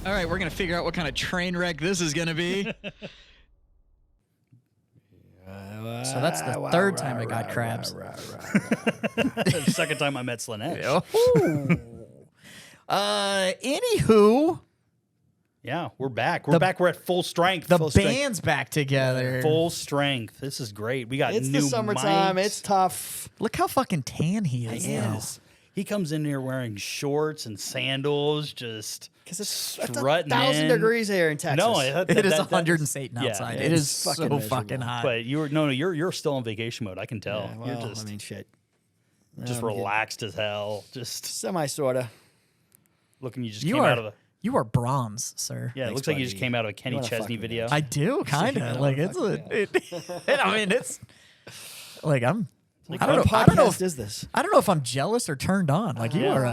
All right, we're going to figure out what kind of train wreck this is going to be. So that's the third time I got crabs. The second time I met Slanesh. Anywho, Yeah, we're back. We're back. We're at full strength. the full band's strength. back together. Full strength. This is great. We got It's new the summertime. mics. It's tough. Look how fucking tan he is. Yes. He comes in here wearing shorts and sandals, just Because it's strutting 1,000 in. degrees here in Texas. No, It is 108 outside. yeah, it is it's fucking so miserable. fucking hot. But you're still in vacation mode. I can tell. Yeah, well, you're just I mean, shit. just relaxed as hell. Just Semi-sorta. looking. You just you came are out of a you are bronze, sir. yeah. It Thanks, looks like you just buddy. came out of a Kenny You wanna fuck Chesney with video. I do kind of like it's I mean it's like I don't know. What I don't know. podcast If, is this? I don't know if I'm jealous or turned on. Like you are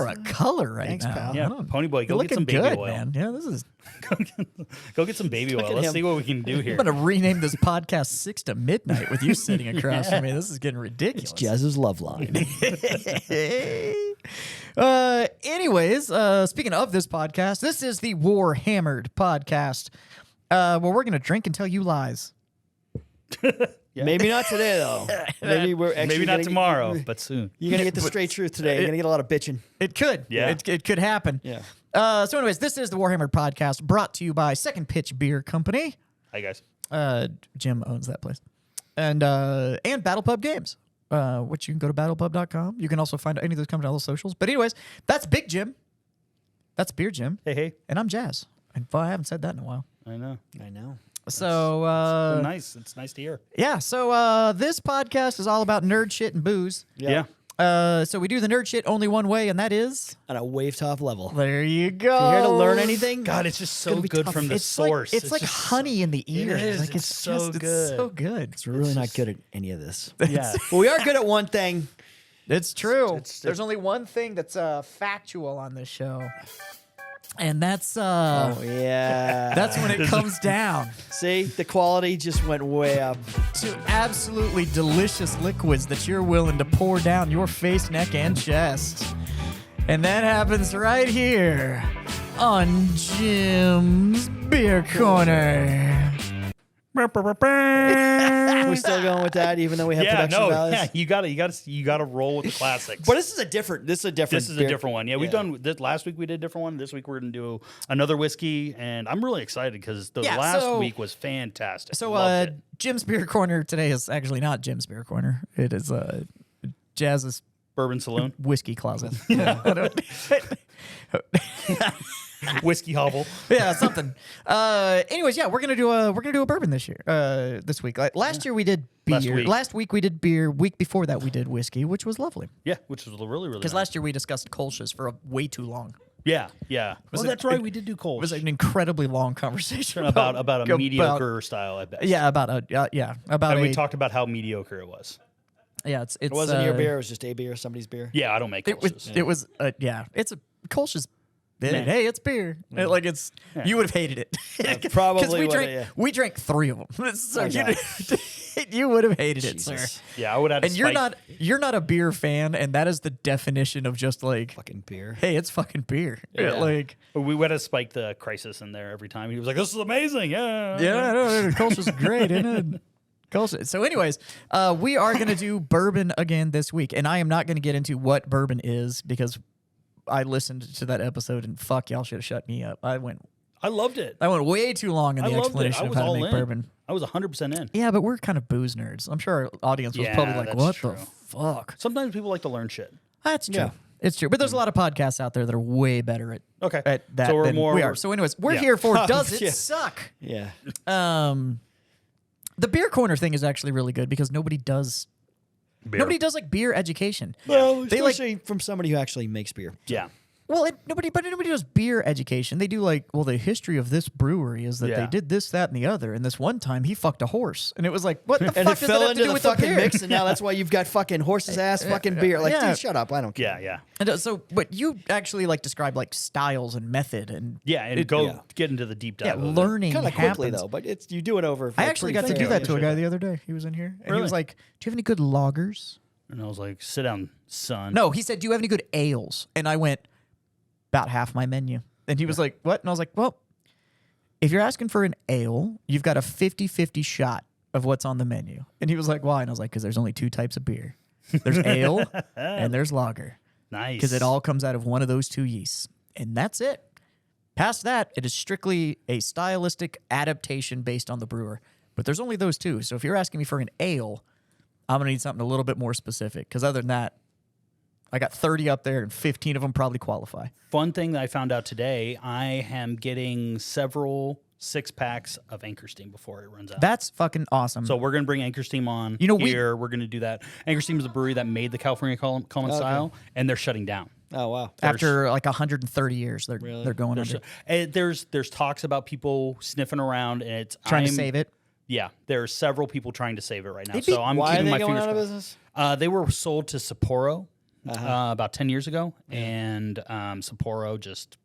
a color right Thanks, now. pal. Yeah, I don't- Pony Boy, You're go get some looking baby good, oil. man. Yeah, this is. Go get some baby oil. at Let's him. see what we can do here. I'm gonna rename this podcast 6 to Midnight with you sitting across from me. This is getting ridiculous. Jazz's love line. Anyways, speaking of this podcast, this is the Warhammered podcast, where we're gonna drink and tell you lies. Maybe not today, though. Maybe we're actually Maybe not gonna tomorrow, but soon. You're going to get the straight truth today. You're going to get a lot of bitching. It could, Yeah. it could happen. Yeah. So, anyways, this is the Warhammered podcast, brought to you by Second Pitch Beer Company. Hi guys. Jim owns that place, and BattlePub Games, which you can go to battlepub.com. You can also find any of those companies on all the socials. But anyways, that's Big Jim. That's Beer Jim. Hey. And I'm Jazz. And I haven't said that in a while. I know. I know. So Nice. It's nice to hear. yeah, so this podcast is all about nerd shit and booze. Yeah. So we do the nerd shit only one way, and that is On a wave top level. there you go. You here to learn anything? God, it's just so gonna be good tough. from the It's source. like, it's like just honey in the ear. is. Like It's so just, good. It's so good. We're really not good at any of this. Yeah. But we are good at one thing. It's true. It's- There's only one thing that's factual on this show, and that's Oh, yeah. that's when it comes down See, the quality just went way up. to absolutely delicious liquids that you're willing to pour down your face, neck, and chest. And that happens right here on Jim's Beer Corner. We're still going with that, even though we have production values. you gotta roll with the classics. But this is a different this is a beer. different one. Yeah, we've done this last week. We did a different one. This week we're gonna do another whiskey, and I'm really excited because the Yeah, last so- week was fantastic. So Loved it. Jim's Beer Corner today is actually not Jim's Beer Corner. It is Jazz's Bourbon Saloon, whiskey closet. Yeah, whiskey hovel. yeah, something. Anyways, yeah, we're gonna do a bourbon this year. This week. Like, last year we did beer. Last week. We did beer. Week before that we did whiskey, which was lovely. Yeah, which was really Because nice. last year we discussed Kolsch's for way too long. Yeah. Was Well, it- that's right. We did do Kolsch. It was an incredibly long conversation about a mediocre style at best. Yeah, about And we talked about how mediocre it was. Yeah, it's It wasn't your beer. It was just a beer, somebody's beer. Yeah, I don't make It was Kolsch's. it's a Kolsch's. Man. Hey, it's beer. Like it's you would have hated it. probably 'Cause we would've, drank yeah. we drank 3 of them. So Okay. you would have hated it, sir. Jesus. Yeah, I would have. And you're not a beer fan, and that is the definition of just like, Fucking beer. hey, it's fucking beer. Yeah. Like, We would have spiked the crisis in there every time. He was like, "This is amazing." Yeah. yeah, no, Kolsch's great, isn't it? Kolsch. So, anyways, we are gonna do bourbon again this week, and I am not gonna get into what bourbon is because I listened to that episode and fuck, y'all should have shut me up. I went I loved it. way too long in I the loved it. explanation I of was how to all make in. bourbon. I was 100% in. Yeah, but we're kind of booze nerds. I'm sure our audience was Yeah, probably like, that's what true. the fuck? Sometimes people like to learn shit. That's true. Yeah. It's true. But there's a lot of podcasts out there that are way better at Okay. that So we're than more- we are. So anyways, we're yeah. here for Does It Yeah. Suck? Yeah. The beer corner thing is actually really good because nobody does Beer. like beer education. Well, They like- especially from somebody who actually makes beer. Yeah. Well, nobody does beer education. They do like, well, the history of this brewery is that they Yeah. did this, that, and the other. And this one time he fucked a horse, and it was like, what the And fuck it does fell that have to into do the with the fucking beer? mix, and now that's why you've got fucking horse's ass fucking beer. Like, Yeah. dude, shut up. I don't care. Yeah. And so, but you actually like describe like styles and method and Yeah. And get into the deep dive. yeah, of it. learning Kind of quickly, happens. though, but you do it over. I actually got to do that to a guy the other day. He was in here, and he was Really? like, "Do you have any good lagers?" And I was like, "Sit down, son." No, he said, "Do you have any good ales?" And I went, "About half my menu." And he was like, what? And I was like, well, if you're asking for an ale, you've got a 50-50 shot of what's on the menu. And he was like, why? And I was like, because there's only 2 types of beer. There's ale and there's lager. Nice. Because it all comes out of one of those 2 yeasts. And that's it. Past that, it is strictly a stylistic adaptation based on the brewer. But there's only those 2. So if you're asking me for an ale, I'm going to need something a little bit more specific. Because other than that, I got 30 up there and 15 of them probably qualify. Fun thing that I found out today, I am getting several 6-packs of Anchor Steam before it runs out. That's fucking awesome. So we're going to bring Anchor Steam on We're going to do that. Anchor Steam is the brewery that made the California Common style, and they're shutting down. Oh, wow. After like 130 years, they're going under. There's talks about people sniffing around, and it's Trying to save it. Yeah, there are several people trying to save it right now. They'd be- So I'm Why are keeping they my going fingers out of crossed. business? They were sold to Sapporo about 10 years ago, and Sapporo just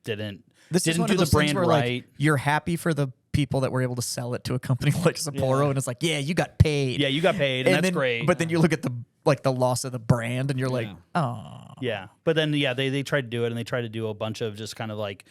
didn't This is didn't one do of the those things brand where right. like you're happy for the people that were able to sell it to a company like Sapporo, and it's like, yeah, you got paid. Yeah, you got paid, and that's then, great. But then you look at the loss of the brand, and you're like, oh, Yeah, but then they tried to do it, and they tried to do a bunch of just kind of like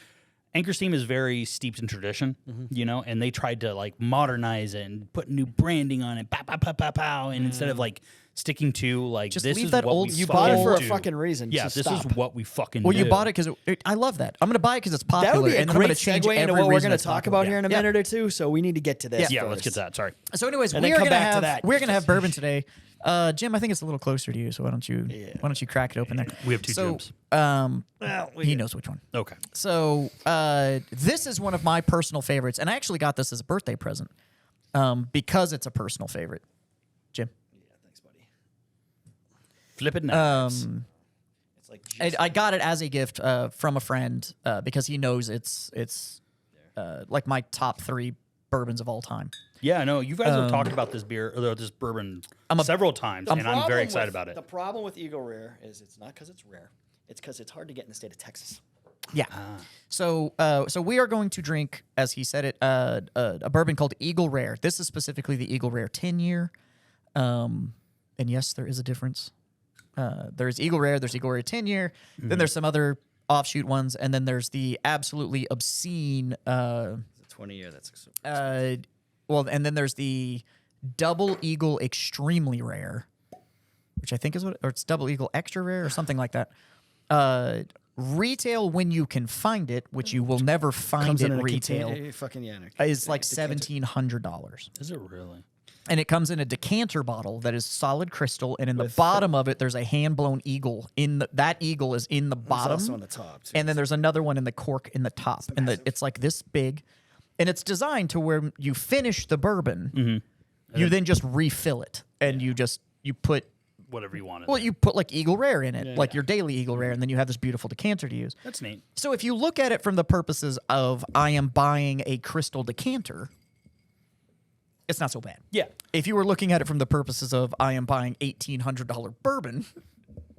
Anchor Steam is very steeped in tradition, you know, and they tried to like modernize it and put new branding on it, pow, pow, pow, pow, pow, and instead of like sticking to like Just this leave is that what old we You fucking bought it fucking for a do. fucking reason. Yeah, Just this stop. is what we fucking well, do. you bought it because I love that. I'm going to buy it because it's popular. That would be a and then I'm great gonna change segue into every what we're reason going I to talk talk about here in a Yeah. minute or two. So we need to get to this. Yeah, first. let's get to that. Sorry. So, anyways, And we then are come gonna back to have that. we're gonna have bourbon today. Jim, I think it's a little closer to you, so why don't you crack it open there? We have 2 so, Jims. he knows which one. Okay. So this is one of my personal favorites, and I actually got this as a birthday present because it's a personal favorite. Jim, Thanks, buddy. Flip it now. It's like I got it as a gift from a friend because he knows it's like my top 3 bourbons of all time. Yeah, I know. You guys have talked about this beer, or this bourbon, several times, and I'm very excited about it. The problem with Eagle Rare is it's not because it's rare. It's because it's hard to get in the state of Texas. Yeah. So we are going to drink, as he said it, a bourbon called Eagle Rare. This is specifically the Eagle Rare 10-year. And yes, there is a difference. There's Eagle Rare, there's Eagle Rare 10-year. Then there's some other offshoot ones, and then there's the absolutely obscene. It's a 20-year. That's Well, and then there's the Double Eagle Extremely Rare, which I think is or it's Double Eagle Extra Rare or something like that. Retail when you can find it, which you will never find it retail, is like $1,700. Is it really? And it comes in a decanter bottle that is solid crystal, and in the bottom of it, there's a hand-blown eagle. That eagle is in the bottom, also on the top, too. and then there's another one in the cork in the top, and it's like this big, and it's designed to where you finish the bourbon, you then just refill it, and you put Whatever you want. well, you put like Eagle Rare in it, like your daily Eagle Rare, and then you have this beautiful decanter to use. That's neat. So if you look at it from the purposes of I am buying a crystal decanter, it's not so bad. Yeah, If you were looking at it from the purposes of I am buying $1,800 bourbon,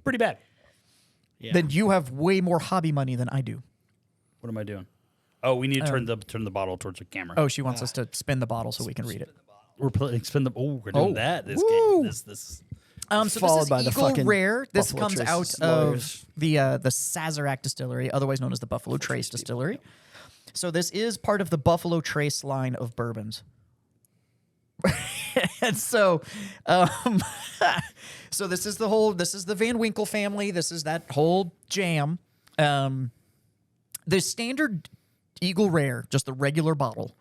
pretty bad. then you have way more hobby money than I do. What am I doing? Oh, we need to turn the bottle towards the camera. Oh, she wants us to spin the bottle so we can read it. We're playing spin the. Oh, we're doing that this woo. game. This. So Followed this is by the Eagle fucking Rare. This Buffalo comes Trace out lawyers. of the Sazerac Distillery, otherwise known as the Buffalo Trace Distillery. So this is part of the Buffalo Trace line of bourbons. And so, so this is the Van Winkle family. This is that whole jam. The standard Eagle Rare, just the regular bottle,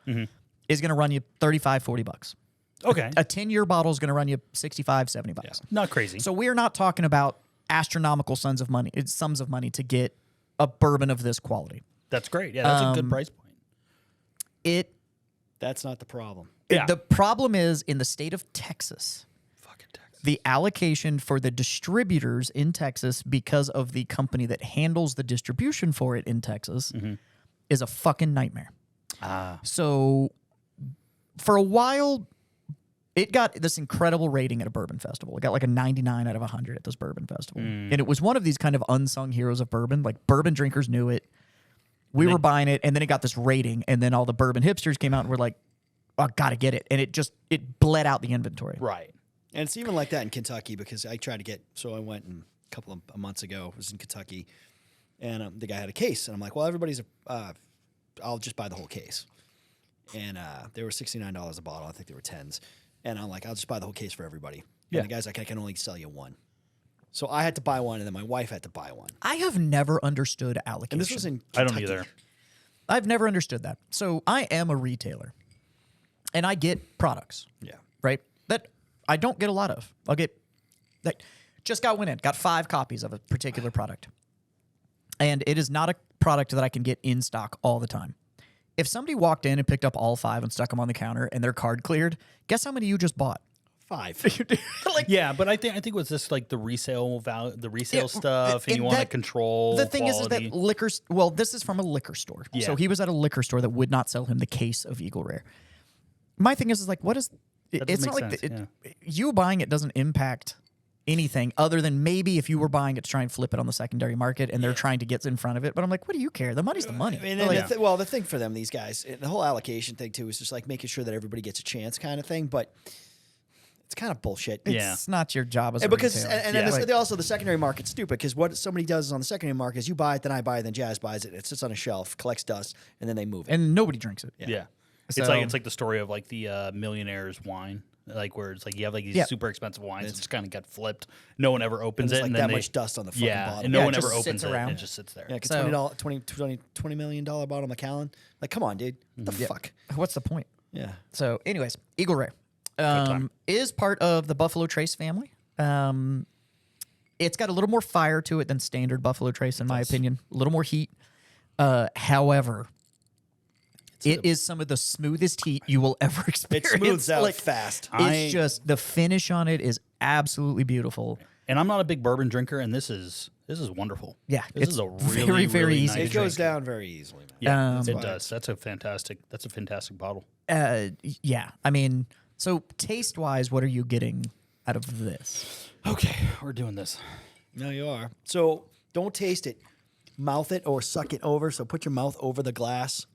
is going to run you $35-$40. Okay. A 10-year bottle is going to run you $65-$70. Not crazy. So we're not talking about astronomical sums of money to get a bourbon of this quality. That's great. Yeah, that's a good price point. That's not the problem. Yeah. The problem is in the state of Texas, Fucking Texas. the allocation for the distributors in Texas, because of the company that handles the distribution for it in Texas, is a fucking nightmare. So for a while, it got this incredible rating at a bourbon festival. It got like a 99 out of 100 at this bourbon festival. And it was one of these kind of unsung heroes of bourbon. Like bourbon drinkers knew it. We were buying it, and then it got this rating, and then all the bourbon hipsters came out and were like, oh, gotta get it. And it bled out the inventory. Right. And it's even like that in Kentucky because I tried to get. So I went a couple of months ago. I was in Kentucky, And the guy had a case, and I'm like, well, I'll just buy the whole case. And they were $69 a bottle. I think they were 10s. And I'm like, I'll just buy the whole case for everybody. Yeah. And the guy's like, I can only sell you one. So I had to buy one, and then my wife had to buy one. I have never understood allocation. And this was in I don't Kentucky. either. I've never understood that. So I am a retailer, and I get products. Yeah. Right? That I don't get a lot of. I'll get that. Just went in, got 5 copies of a particular product. And it is not a product that I can get in stock all the time. If somebody walked in and picked up all 5 and stuck them on the counter and their card cleared, guess how many you just bought? 5. Like, Yeah, but I think with this like the resale value, the resale Yeah, stuff, and you and want to that- control. the thing quality. is that liquors. Well, this is from a liquor store. Yeah. So he was at a liquor store that would not sell him the case of Eagle Rare. My thing is like, what is? That It's doesn't not make like sense, you buying it doesn't impact anything other than maybe if you were buying it to try and flip it on the secondary market and they're trying to get in front of it. But I'm like, what do you care? The money's the money. I mean, Like, and the thing for them, these guys, the whole allocation thing too, is just like making sure that everybody gets a chance, kind of thing. But it's kind of bullshit. Yeah. it's not your job as a Because retailer. and Yeah. then also the secondary market's stupid because what somebody does on the secondary market is you buy it, then I buy it, then Jazz buys it. It sits on a shelf, collects dust, and then they move it. and nobody drinks it. Yeah. So- It's like the story of like the millionaire's wine, like where it's like you have like these Yeah. super expensive wines that just kind of got flipped. No one ever opens There's it, like and that then much dust on the fucking yeah, bottle. and no Yeah, one it ever just opens sits it. around. And it just sits there. Yeah, like So- $20 million bottle of Macallan. Like, come on, dude. What the fuck? What's the point? Yeah. So, anyways, Eagle Rare is part of the Buffalo Trace family. It's got a little more fire to it than standard Buffalo Trace, in my opinion. A little more heat. However, it is some of the smoothest heat you will ever It experience. smooths out Like, fast. It's just the finish on it is absolutely beautiful. And I'm not a big bourbon drinker, and this is wonderful. Yeah, this it's is a really, very, very really easy nice It goes drink. down very easily, man. Yeah, Um, it does. That's a fantastic bottle. Yeah, I mean, so taste wise, what are you getting out of this? Okay, we're doing this. No, you are. So don't taste it. Mouth it or suck it over. So put your mouth over the glass,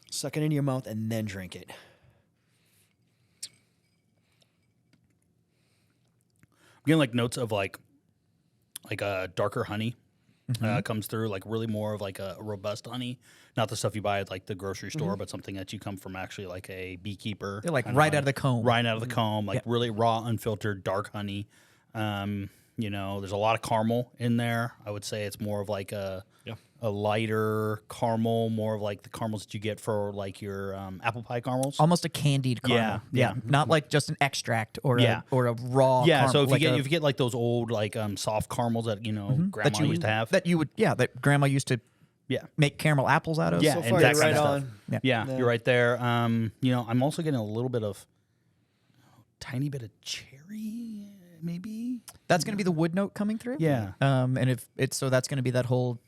suck it into your mouth, and then drink it. I'm getting like notes of like a darker honey comes through, like really more of like a robust honey, not the stuff you buy at like the grocery store, but something that you come from actually like a beekeeper. They're like kinda right out of the comb. right out of the comb, like really raw, unfiltered, dark honey. You know, there's a lot of caramel in there. I would say it's more of like a lighter caramel, more of like the caramels that you get for like your apple pie caramels. Almost a candied caramel. Yeah, yeah. Not like just an extract or Yeah. a raw. Yeah, caramel, so if like you get like those old like soft caramels that grandma that you used to have. that you would that grandma used to Yeah. make caramel apples out of. Yeah, So and far, that you're kind right of on. stuff. Yeah, you're right there. You know, I'm also getting a little bit of tiny bit of cherry, maybe. That's going to be the wood note coming through. Yeah. And if it's so, that's going to be that whole.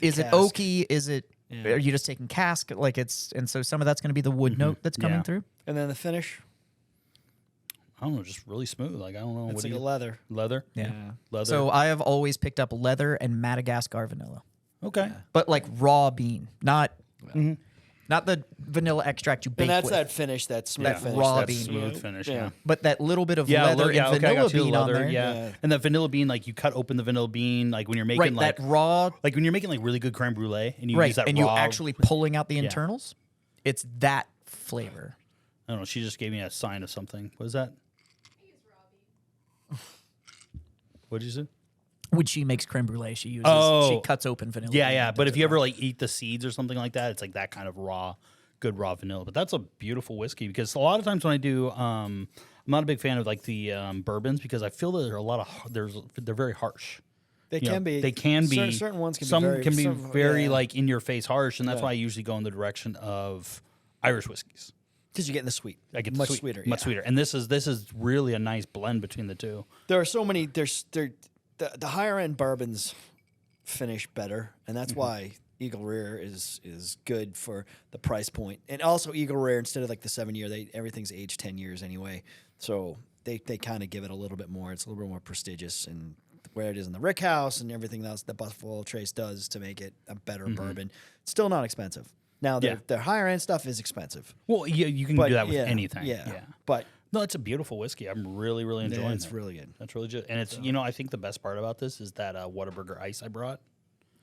Is it cask. oaky? Is it? Are you just taking cask? Like it's and so some of that's going to be the wood note that's coming Yeah. through. And then the finish, I don't know, just really smooth. Like I don't know. it's What like do a you leather. leather? Yeah. Leather. So I have always picked up leather and Madagascar vanilla, okay. but like raw bean, not not the vanilla extract you bake And that's with. that finish, that smooth That finish. raw That's bean. smooth finish. Yeah. But that little bit of Yeah, leather yeah, and okay, I vanilla got you. bean on Leather, there. yeah. And that vanilla bean, like you cut open the vanilla bean, like when you're making Right, like that raw, like when you're making like really good creme brulee, and you right, use that and raw. you actually pulling out the internals. It's that flavor. I don't know. She just gave me a sign of something. What is that? What did you say? When she makes creme brulee, she uses Oh. she cuts open vanilla. Yeah, bean yeah. and But does if it you ever raw. like eat the seeds or something like that, it's like that kind of good raw vanilla. But that's a beautiful whiskey because a lot of times when I do, I'm not a big fan of like the bourbons because I feel that there are a lot of they're very harsh. They You know, can be. They can be. Certain ones can some be very. can be some- very yeah. like in your face harsh, and that's Yeah. why I usually go in the direction of Irish whiskeys. Because you're getting the sweet. I get the much sweet, sweeter. much yeah. sweeter. And this is really a nice blend between the two. There are so many. The higher end bourbons finish better, and that's why Eagle Rare is good for the price point. And also Eagle Rare, instead of like the 7-year, everything's aged 10 years anyway. So they kind of give it a little bit more. It's a little bit more prestigious, and where it is in the Rick House and everything else that Buffalo Trace does to make it a better bourbon. It's still not expensive. Now their higher end stuff is expensive. Well, yeah, you can But do that with yeah, anything. Yeah. yeah. But No, it's a beautiful whiskey. I'm really, really enjoying it. It's really good. That's really good. And it's, I think the best part about this is that Whataburger ice I brought.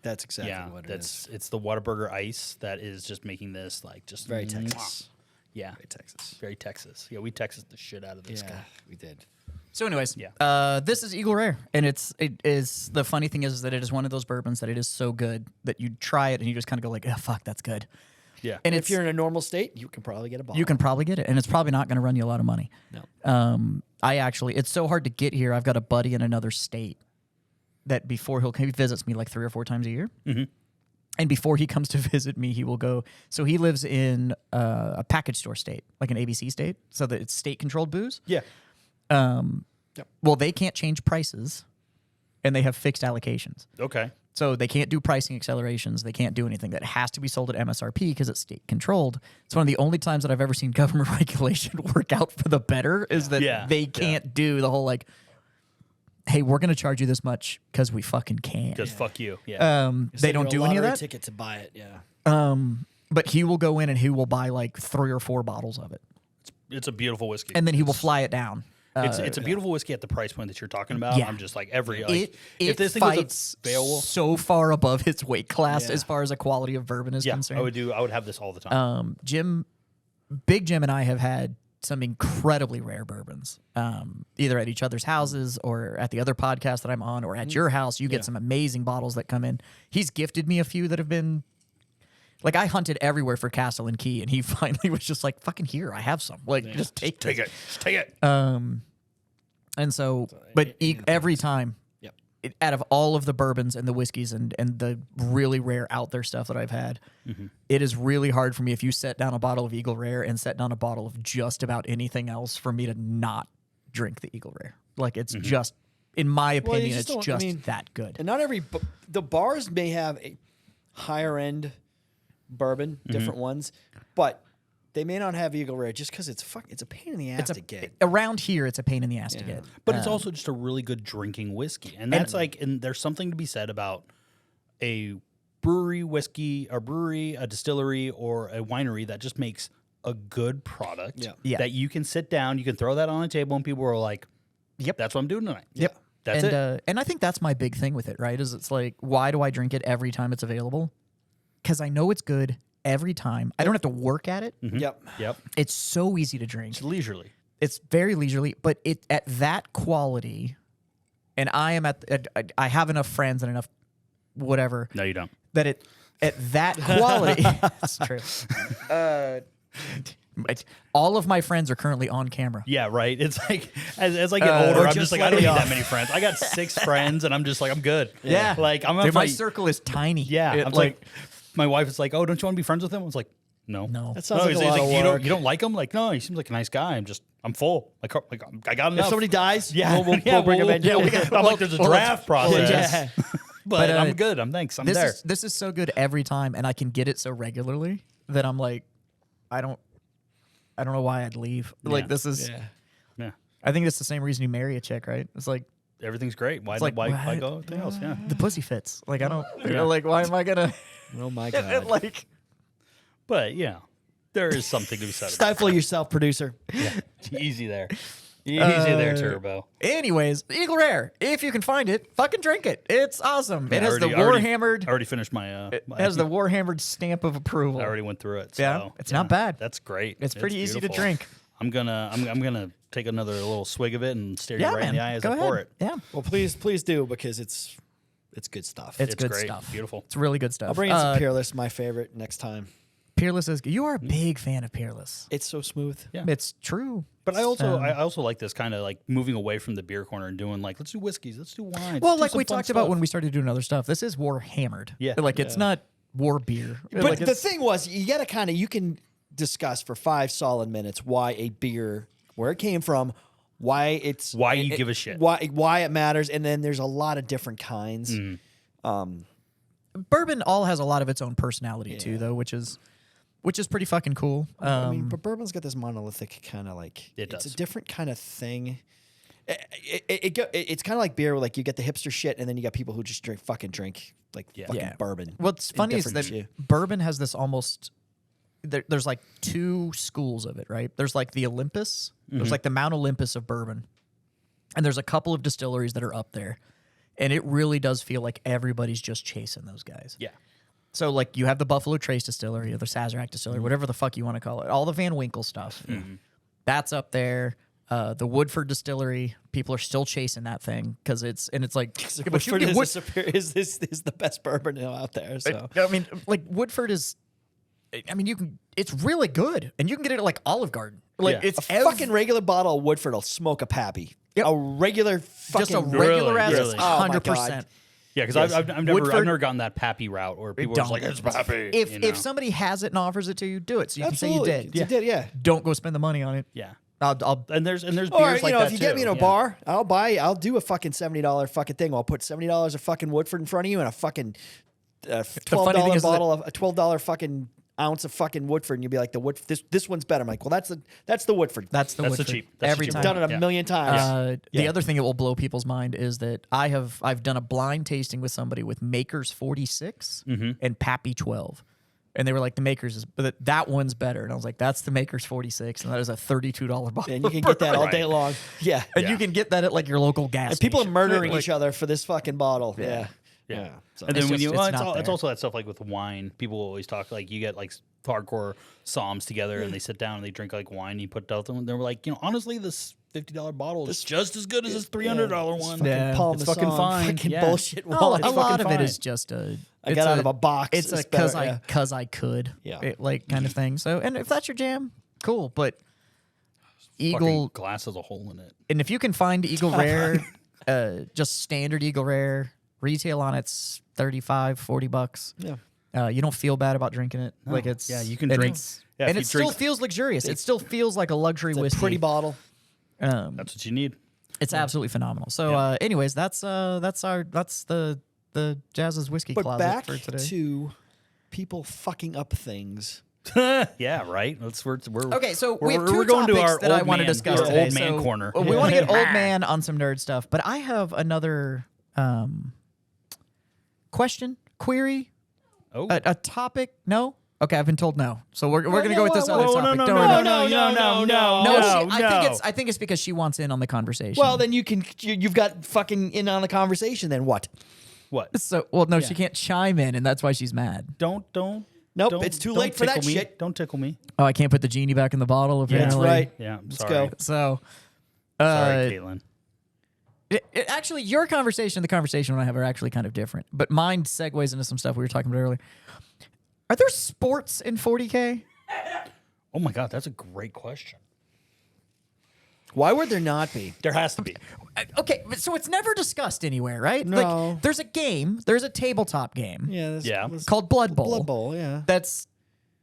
That's exactly what it is. It's the Whataburger ice that is just making this like just Very Texas. Yeah. Very Texas. Very Texas. Yeah, we Texas the shit out of this Yeah, guy. we did. So, anyways, Yeah. this is Eagle Rare, and it is the funny thing is that it is one of those bourbons that it is so good that you try it and you just kind of go like, oh, fuck, that's good. Yeah. And If you're in a normal state, you can probably get a bottle. you can probably get it, and it's probably not going to run you a lot of money. No. It's so hard to get here. I've got a buddy in another state that before he visits me like 3 or 4 times a year. Mm-hmm. And before he comes to visit me, he will go. So he lives in a package store state, like an ABC state, so that it's state-controlled booze. Yeah. Well, they can't change prices, and they have fixed allocations. Okay. So they can't do pricing accelerations. They can't do anything. That has to be sold at MSRP because it's state-controlled. It's one of the only times that I've ever seen government regulation work out for the better is that they can't do the whole like, hey, we're going to charge you this much because we fucking can. Just fuck you. Yeah. They don't do any of that. Ticket to buy it. Yeah. But he will go in and he will buy like 3 or 4 bottles of it, It's a beautiful whiskey. and then he will fly it down. It's a beautiful whiskey at the price point that you're talking about. Yeah. I'm just like if It this thing fights was available, so far above its weight class Yeah. as far as a quality of bourbon is concerned. I would have this all the time. Big Jim and I have had some incredibly rare bourbons, either at each other's houses or at the other podcast that I'm on or at your house. You get some amazing bottles that come in. He's gifted me a few that have been, like, I hunted everywhere for Castle and Key, and he finally was just like, fucking here, I have some. Like, just take Take this. it. Just take it. And so, but every time, Yep. out of all of the bourbons and the whiskeys and the really rare out there stuff that I've had, it is really hard for me if you set down a bottle of Eagle Rare and set down a bottle of just about anything else for me to not drink the Eagle Rare. Like, it's just, in my Well, you opinion, just it's don't- just that good. And not every the bars may have a higher end bourbon, different ones, but they may not have Eagle Rare just because it's a pain in the ass to get. Around here, it's a pain in the ass to get. But it's also just a really good drinking whiskey. And that's and there's something to be said about a brewery whiskey, a distillery, or a winery that just makes a good product Yeah. that you can sit down, you can throw that on a table, and people are like, Yep. that's what I'm doing tonight. Yep. That's and, it. And I think that's my big thing with it, right? Is it's like, why do I drink it every time it's available? Because I know it's good every time. I don't have to work at it. Yep. Yep. It's so easy to drink. It's leisurely. It's very leisurely, but it at that quality, and I am I have enough friends and enough whatever No, you don't. that it at that quality. It's true. All of my friends are currently on camera. Yeah, right. It's like as I get older, or I'm just just like, I don't letting need that off. many friends. I got 6 friends, and I'm just like, I'm good. Yeah. Like I'm Dude, my circle is tiny. Yeah, It, I'm like, my wife is like, oh, don't you want to be friends with him? I was like, no, No. That sounds No, like a he's lot of you work. don't like him? Like, no, he seems like a nice guy. I'm full. Like I got enough. If somebody dies, yeah, we'll bring them in. Yeah, we got- I'm like, there's a draft process. Yeah. But But, I'm good. I'm thanks. I'm there. This is so good every time, and I can get it so regularly that I'm like, I don't know why I'd leave. Like, this is. Yeah, I think it's the same reason you marry a chick, right? It's like everything's great. Why like, why what? go anything else? Yeah. the pussy fits. Like, I don't. Yeah. Like, why am I gonna? Oh my god! like, But yeah, there is something to be said. About Stifle yourself, producer. it. Easy there. Easy there, Turbo. anyways, Eagle Rare. If you can find it, fucking drink it. It's awesome. It I has the already- Warhammered. I already finished my. It has the Warhammered stamp of approval. I already went through it. Yeah, So, it's not bad. That's great. It's pretty easy to beautiful. drink. I'm gonna take another little swig of it and stare Yeah, you right man. in the eye as Go I ahead. pour it. Yeah, Well, please do because it's good stuff. it's good great. stuff. Beautiful. It's really good stuff. I'll bring in some Peerless, my favorite, next time. Peerless is good. You are a big fan of Peerless. It's so smooth. Yeah. It's true. But I also like this kind of like moving away from the beer corner and doing like, let's do whiskeys, let's do wines. Well, let's do like some we fun talked about stuff. when we started doing other stuff. This is war hammered. Yeah. Like, it's not war beer. But Like, the it's- thing was, you got to you can discuss for 5 solid minutes why a beer, where it came from, why it's Why you give a shit. why it matters, and then there's a lot of different kinds. bourbon all has a lot of its own personality too, though, which is pretty fucking cool. I mean, but bourbon's got this monolithic kind of like It it's does. a different kind of thing. It's kind of like beer, where like you get the hipster shit, and then you got people who just drink fucking Yeah. bourbon. What's funny is different that shit. bourbon has this almost there's like two schools of it, right? There's like the Olympus. There's like the Mount Olympus of bourbon. And there's a couple of distilleries that are up there. And it really does feel like everybody's just chasing those guys. Yeah. So, like, you have the Buffalo Trace Distillery or the Sazerac Distillery, whatever the fuck you want to call it. All the Van Winkle stuff. That's up there. The Woodford Distillery, people are still chasing that thing because it's like... So but you Woodford get is the best bourbon out there. So I mean, like, Woodford is... I mean, it's really good. And you can get it at, like, Olive Garden. Like, Yeah. it's a fucking regular bottle of Woodford will smoke a pappy. Yep. A regular fucking... just a regular ass Really? Oh, my 100%. God. Yeah, because I've never Woodford- gotten that pappy route where people are just like, it's pappy. If somebody has it and offers it to you, do it. So you Absolutely. can say you did. You did, yeah. Don't go spend the money on it. Yeah. I'll And there's beers Or, like that if you get me in a too. bar, I'll do a fucking $70 fucking thing. I'll put $70 of fucking Woodford in front of you and a fucking funny thing $12 is that- bottle of a $12 fucking ounce of fucking Woodford, and you'll be like, this one's better. I'm like, well, that's the Woodford. That's the That's the Woodford. cheap. That's Every the cheap time. one. done it a million times. The other thing that will blow people's mind is that I've done a blind tasting with somebody with Maker's 46 and Pappy 12. And they were like, the Maker's is, but that one's better. And I was like, that's the Maker's 46, and that is a $32 bottle. And you can get that all day long. Yeah. And you can get that at like your local gas And people are station. murdering Like, each other for this fucking bottle. Yeah. So And then It's when just- you, it's well, it's, not it's there. also that stuff like with wine. People always talk like you get like hardcore psalms together and they sit down and they drink like wine. And you put out them. They're like, honestly, this $50 bottle is just as good as this $300 one. Yeah. Palm It's the fucking Song, fine. Fucking Yeah. bullshit. a wallet. lot of fine. it is just a. I it's got out of a box. It's a better, cause I could. Yeah. Like kind of thing. So, and if that's your jam, cool. But Fucking Eagle, glass has a hole in it. and if you can find Eagle Rare, just standard Eagle Rare, retail on it's $35-$40. Yeah. You don't feel bad about drinking it. Like it's Yeah, you can and drink. it's- Yeah, if and you it still drink- feels luxurious. It still feels like a luxury It's a whiskey. pretty bottle. Um, That's what you need. it's absolutely phenomenal. So, anyways, that's the Jazz's whiskey But closet back for today. to people fucking up things. Yeah, right. We're Okay, so we have we're 2 going to topics our that I old want to man- discuss our today. old man So, corner. We want to get old man on some nerd stuff, but I have another question, query, Oh. a topic. No, okay, I've been told no. So we're gonna go with this whoa, other whoa, topic. no, Don't no, worry. no, No, no, I think it's because she wants in on the conversation. Well, then you've got fucking in on the conversation. Then what? What? so no, she can't chime in, and that's why she's mad. Don't. Nope, don't- it's too don't late for that tickle me. shit. Don't tickle me. Oh, I can't put the genie back in the bottle. Yeah, That's Apparently, right. Yeah, I'm Let's sorry. go. So, Sorry, Caitlin. actually, your conversation and the conversation I have are actually kind of different. But mine segues into some stuff we were talking about earlier. Are there sports in 40K? Oh my God, that's a great question. Why would there not be? There has to be. Okay, but so it's never discussed anywhere, right? No. Like, there's a game, there's a tabletop game Yeah. called Blood Bowl. Blood Bowl. Yeah.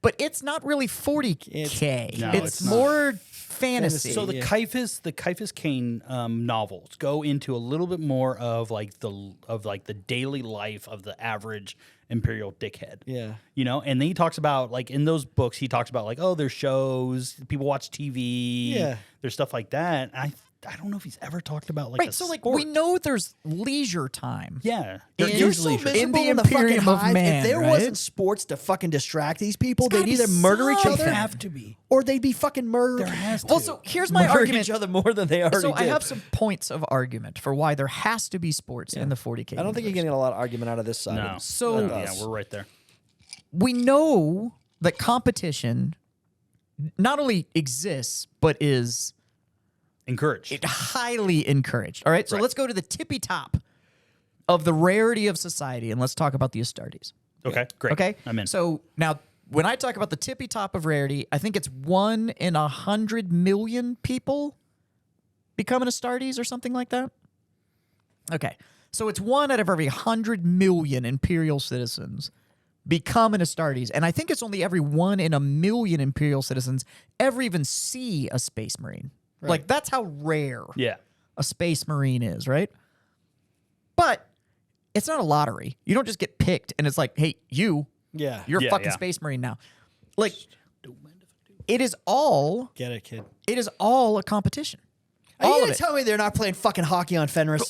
But it's not really 40K. No, it's it's not. more fantasy. So the Yeah. Caiaphas Cain novels go into a little bit more of like the daily life of the average imperial dickhead. Yeah. And then he talks about like in those books he talks about like, oh, there's shows, people watch TV, Yeah. there's stuff like that. I don't know if he's ever talked about like right, a so like sport. we know there's leisure time. Yeah, You're so miserable in the in the fucking Imperium of hive. Man, If there right? wasn't sports to fucking distract these people, There's they'd gotta either be murder each something. other, have to be. or they'd be fucking murdered. There has to. Well, so here's my Murder argument. each other more than they already So I did. have some points of argument for why there has to be sports in the 40K. I don't think you're universe. getting a lot of argument out of this side. No. So- yeah, we're right there. We know that competition not only exists but is Encouraged. highly encouraged. All right, so Right. let's go to the tippy top of the rarity of society, and let's talk about the Astartes. Okay, great. Okay, I'm in. So now, when I talk about the tippy top of rarity, I think it's 1 in 100 million people become an Astartes or something like that. Okay, so it's 1 out of every 100 million imperial citizens become an Astartes, and I think it's only every 1 in a million imperial citizens ever even see a space marine. Like that's how rare Yeah. a space marine is, right? But it's not a lottery. You don't just get picked and it's like, hey, you're Yeah. a Yeah, fucking yeah. space marine now. Like it is all Get it, kid. a competition. Are you All of gonna it. tell me they're not playing fucking hockey on Fenris?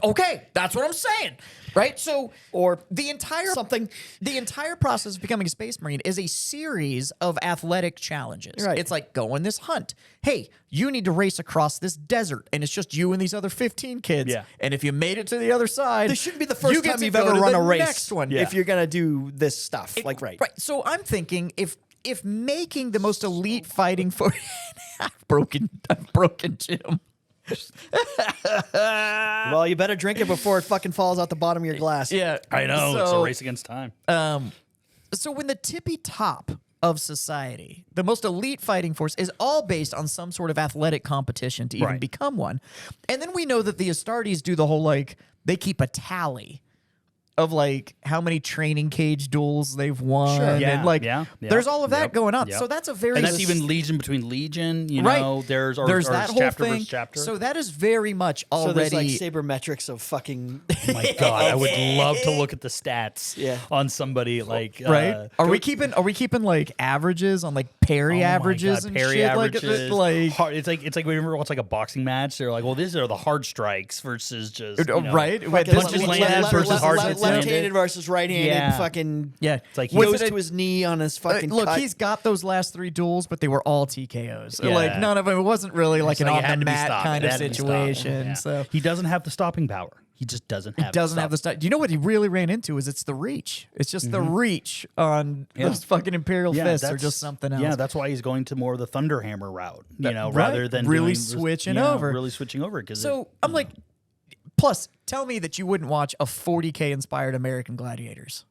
Okay, that's what I'm saying, right? So, Or the entire something. the entire process of becoming a space marine is a series of athletic challenges. Right. It's like go on this hunt. Hey, you need to race across this desert, and it's just you and these other 15 kids. Yeah. And if you made it to the other side, This shouldn't be the you first get time to you've go ever to run the a race. next one. If you're gonna do this stuff, Right. So I'm thinking if making the most elite fighting for I've broken Jim. Well, you better drink it before it fucking falls out the bottom of your glass. Yeah. I know it's a So- race against time. So when the tippy top of society, the most elite fighting force is all based on some sort of athletic competition to even Right. become one. And then we know that the Astartes do the whole like they keep a tally of like how many training cage duels they've won. Sure. Yeah, And like yeah. there's all of that Yep, going on. yep. So that's a very And that's even legion between legion. You right. know, there's that whole chapter thing. versus chapter. So that is very much So already there's like sabermetrics of fucking. Oh my God, I would love to look at the stats Yeah. on somebody like right. Are we keeping like averages on like parry averages and parry shit averages. like Hard, it's like we remember what's like a boxing match. They're like, well, these are the hard strikes versus just you know, right? Fucking Punches landed versus hard hits left-handed landed. versus right-handed. Yeah. Fucking Yeah, It's like goes With to his knee on his fucking. look, cut. he's got those last 3 duels, but they were all TKOs. Yeah. Like none of them. It wasn't really like an it on had the to be mat stopped. kind It of had to be stopped. situation. Yeah. So he doesn't have the stopping power. He just doesn't have. doesn't the have the stuff. Do you know what he really ran into? Is it's the reach. It's just the reach on Yeah. those fucking Imperial fists or that's- just something else. Yeah, that's why he's going to more of the Thunderhammer route. You know, right. rather than Really doing switching over. Really switching over because So I'm like, plus, tell me that you wouldn't watch a 40K inspired American Gladiators.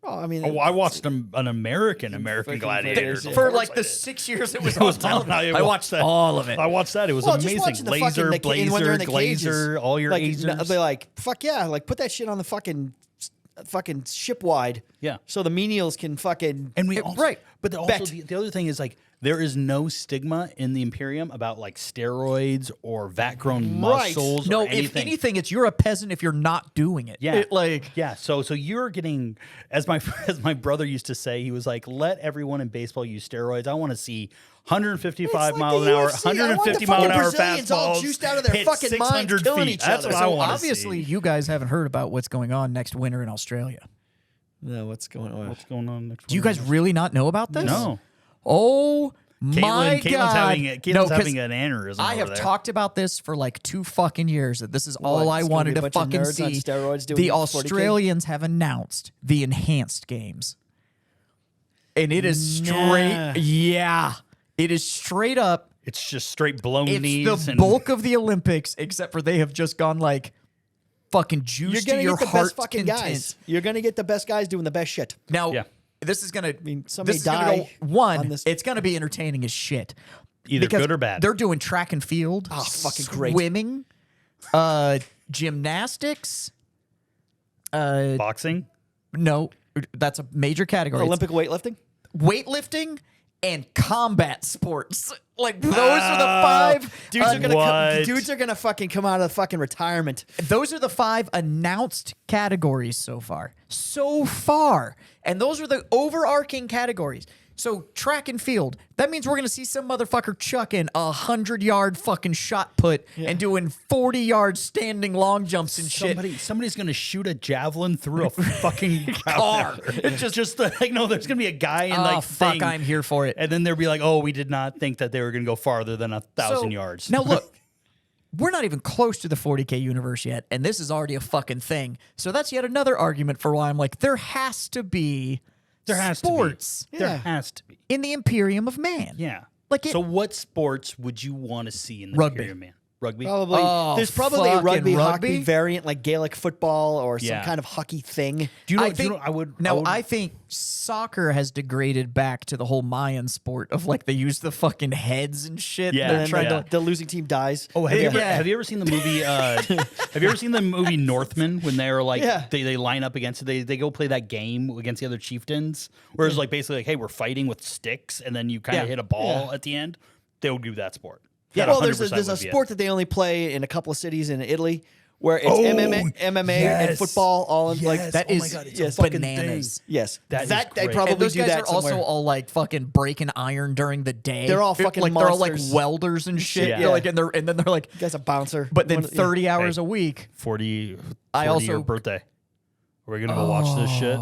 Oh, I mean, Oh, I watched an American Fucking Gladiator Gladiators, yeah. For like the 6 years it was on television. I watched that. all of it. I watched that. It was well, just amazing. watching the Laser, fucking, when they're in the Glazer, cages, all your like, lasers. They're like, fuck yeah, like put that shit on the fucking ship wide. Yeah. So the menials can fucking. And we also, right. But also Bet. the other thing is like there is no stigma in the Imperium about like steroids or vat grown Right. muscles. No, or if anything. anything, it's you're a peasant if you're not doing it. Yeah, Like yeah. So you're getting as my as my brother used to say, he was like, let everyone in baseball use steroids. I want to see 155 It's like miles the an hour, UFC. I want the 150 mile an fucking hour Brazilians all fastballs, juiced out of their hit fucking minds, 600 killing feet. each That's other. what I so want to obviously see. you guys haven't heard about what's going on next winter in Australia. No, what's going on? What's going on next? Do you guys really not know about this? No. Oh my Caitlin's God! Caitlin's No, 'cause having an aneurysm. I over have there. talked about this for like 2 fucking years. That this is all What, I it's gonna wanted be a to bunch of fucking nerds on see. steroids doing The 40K? Australians have announced the enhanced games, and it is straight. Yeah, it is straight up. It's just straight blown It's knees the and bulk of the Olympics, except for they have just gone like fucking juice You're to gonna your get the heart's best fucking content. guys. You're gonna get the best guys doing the best shit. Now, Yeah. this is gonna. some may this is gonna die go one. on this. It's gonna be entertaining as shit. Either Because good or bad. They're doing track and field. Oh, fucking great. Swimming, gymnastics. boxing. No, that's a major category. It's Olympic weightlifting. weightlifting and combat sports. Like those are the 5 Dudes are gonna What? dudes are gonna fucking come out of fucking retirement. Those are the 5 announced categories so far. So far. And those are the overarching categories. So track and field. That means we're going to see some motherfucker chucking 100-yard fucking shot put and doing 40-yard standing long jumps and shit. Somebody's gonna shoot a javelin through a fucking Car. It's just like no, there's gonna be a guy in Oh, like fuck, thing, I'm here for it. and then they'll be like, oh, we did not think that they were gonna go farther than 1,000 So, yards. Now look, we're not even close to the 40K universe yet, and this is already a fucking thing. So that's yet another argument for why I'm like, there has to be there has sports to be. There has to be. in the Imperium of Man. Yeah. Like it- so, what sports would you want to see in the Rugby. Imperium Man? Rugby. Probably. Oh, There's probably a fucking rugby rugby? hockey variant like Gaelic football or some Yeah. kind of hockey thing. Do you know? I do think, you know, I would. Now, would- I think soccer has degraded back to the whole Mayan sport of like they use the fucking heads and shit. Yeah, They're And trying yeah. to. the losing team dies. Oh, have you ever Yeah. have you ever seen the movie? Have you ever seen the movie Northman when they're like Yeah. they line up against they go play that game against the other chieftains, where it's like basically like, hey, we're fighting with sticks, and then you kind of Yeah. hit a ball Yeah. at the end. They would do that sport. Yeah, That well, there's 100% a would be it. sport that they only play in a couple of cities in Italy where it's MMA and yes. football all in like That Oh is my God, it's a fucking bananas. yes. That is they great. probably And those do guys that are also somewhere. all like fucking breaking iron during the day. They're all fucking they're all like monsters. welders and shit. Yeah. They're like, and then they're like, You guys a bouncer. but then One- 30 hours a week. 40 I also- your birthday. We're gonna go watch this shit.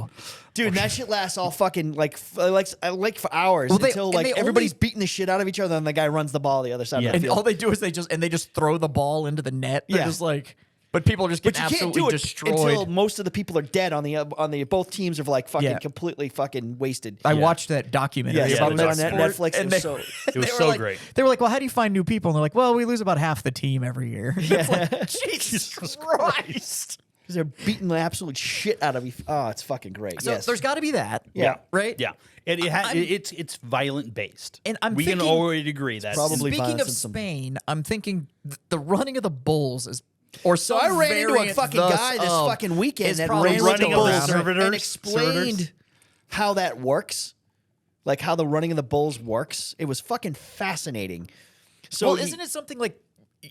Dude, and that shit lasts all fucking like for hours Well, until and like they everybody's only- beating the shit out of each other and the guy runs the ball the other side Yeah. of the And field. all they do is they just throw the ball into the net. They're Yeah. just like, but people are just But getting you can't absolutely do it destroyed. until most of the people are dead on the both teams are like fucking Yeah. completely fucking wasted. I watched that documentary Yeah, about it that was on sport, Netflix. and It was they- so- It was they were so like- great. They were like, "Well, how do you find new people?" And they're like, "Well, we lose about half the team every year." It's like, Jesus Christ! Because they're beating the absolute shit out of you. Oh, it's fucking great. So yes. there's got to be that, Yeah. right? Yeah, it's violent based, And I'm we can thinking- already agree that Probably Speaking violence of and some- Spain, I'm thinking the running of the bulls is, or So some I ran into a variant fucking thus guy this of fucking weekend is that probably ran running with the of the bulls servitors- and explained how that works, like how the running of the bulls works. It was fucking fascinating. So Well, isn't it something like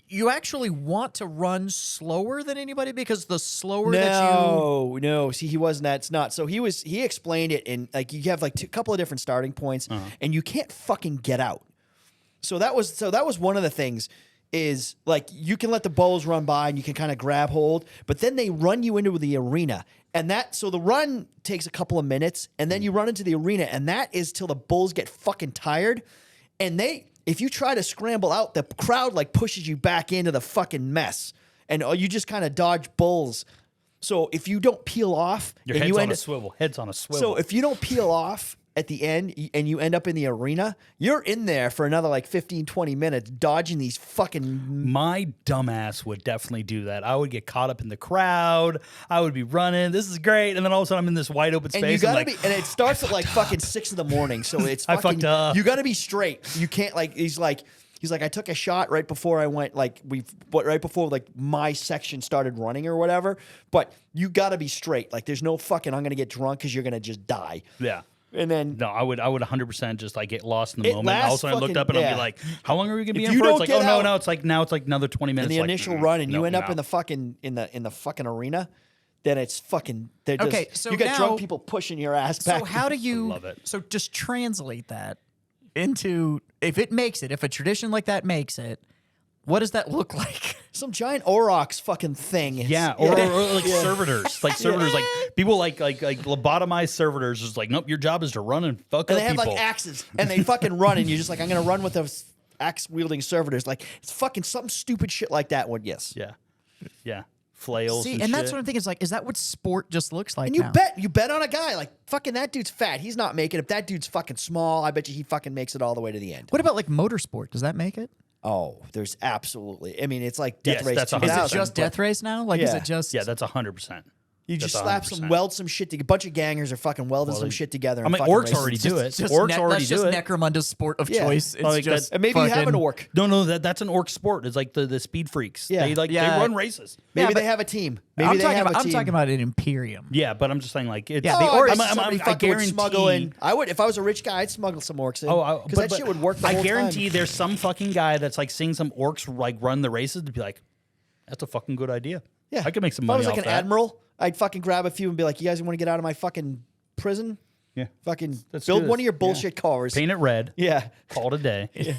you actually want to run slower than anybody because the slower that you No. See, he wasn't. That's not. So he explained it in like you have like a couple of different starting points, and you can't fucking get out. So that was one of the things is like you can let the bulls run by and you can kind of grab hold, but then they run you into the arena. And so the run takes a couple of minutes, and then you run into the arena, and that is till the bulls get fucking tired. And if you try to scramble out, the crowd like pushes you back into the fucking mess, and you just kind of dodge bulls. So if you don't peel off, your and head's you on end a swivel. Head's on a swivel. so if you don't peel off at the end and you end up in the arena, you're in there for another like 15, 20 minutes dodging these fucking my dumbass would definitely do that. I would get caught up in the crowd. I would be running. This is great, and then all of a sudden I'm in this wide open space. and you gotta like, be, and it starts at like fucking 6 a.m. So it's I fucking, fucked up. you gotta be straight. You can't like he's like I took a shot right before I went right before like my section started running or whatever. But you gotta be straight. Like there's no fucking I'm gonna get drunk because you're gonna just die. yeah. And then No, I would 100% just like get lost in the It moment. And all of a lasts sudden I looked fucking- up and I'd yeah. be like, how long are we gonna be If in you for? don't It's like, get oh no, out no, it's like now it's like another 20 in minutes. the like, initial run and you no, end up no. in the fucking in the fucking arena, then it's fucking they're just, Okay, so you got now- drunk people pushing your ass back. So how do you? love it. So just translate that into if a tradition like that makes it, what does that look like? some giant aurochs fucking thing? Yeah, or like servitors, like servitors, like people like lobotomized servitors. Is like, nope, your job is to run and fuck And up they have people. like axes and they fucking run and you're just like I'm gonna run with those axe wielding servitors. Like it's fucking something stupid shit like that one. Yes. yeah, flails. See, and and shit. that's what I'm thinking. Is like, is that what sport just looks like? And you now? bet on a guy like fucking that dude's fat. He's not making it. If that dude's fucking small, I bet you he fucking makes it all the way to the end. What about like motorsport? Does that make it? Oh, there's absolutely. I mean, it's like Death Yes, Race that's 2000. 100%. Is it just but death race now? Like, is Yeah. it just? Yeah, that's 100%. You just That's slap 100%. weld some shit together. A bunch of gangers are fucking welding some shit together. I and mean, fucking orcs racing. already do it. Just Orcs ne- already that's do just it. Necromunda's sport of Yeah. choice. It's Like just And maybe you have an fucking- orc. No, that's an orc sport. It's like the speed freaks. Yeah. They Yeah. they run races. Maybe Yeah, they but- have a team. Maybe I'm they talking have about. a I'm team. talking about an Imperium. Yeah, but I'm just saying like it's Yeah, Oh, the I orcs- bet I'm- somebody I fucking would guarantee- smuggle in. I would if I was a rich guy. I'd smuggle some orcs in. but because that shit would work. The I whole guarantee time. there's some fucking guy that's like seeing some orcs like run the races to be like, that's a fucking good idea. Yeah, I could make some if I money was like off an that. admiral, I'd fucking grab a few and be like, "You guys want to get out of my fucking prison? Yeah, Fucking Let's build do one this. of your bullshit cars." paint it red. Yeah, Call it a day.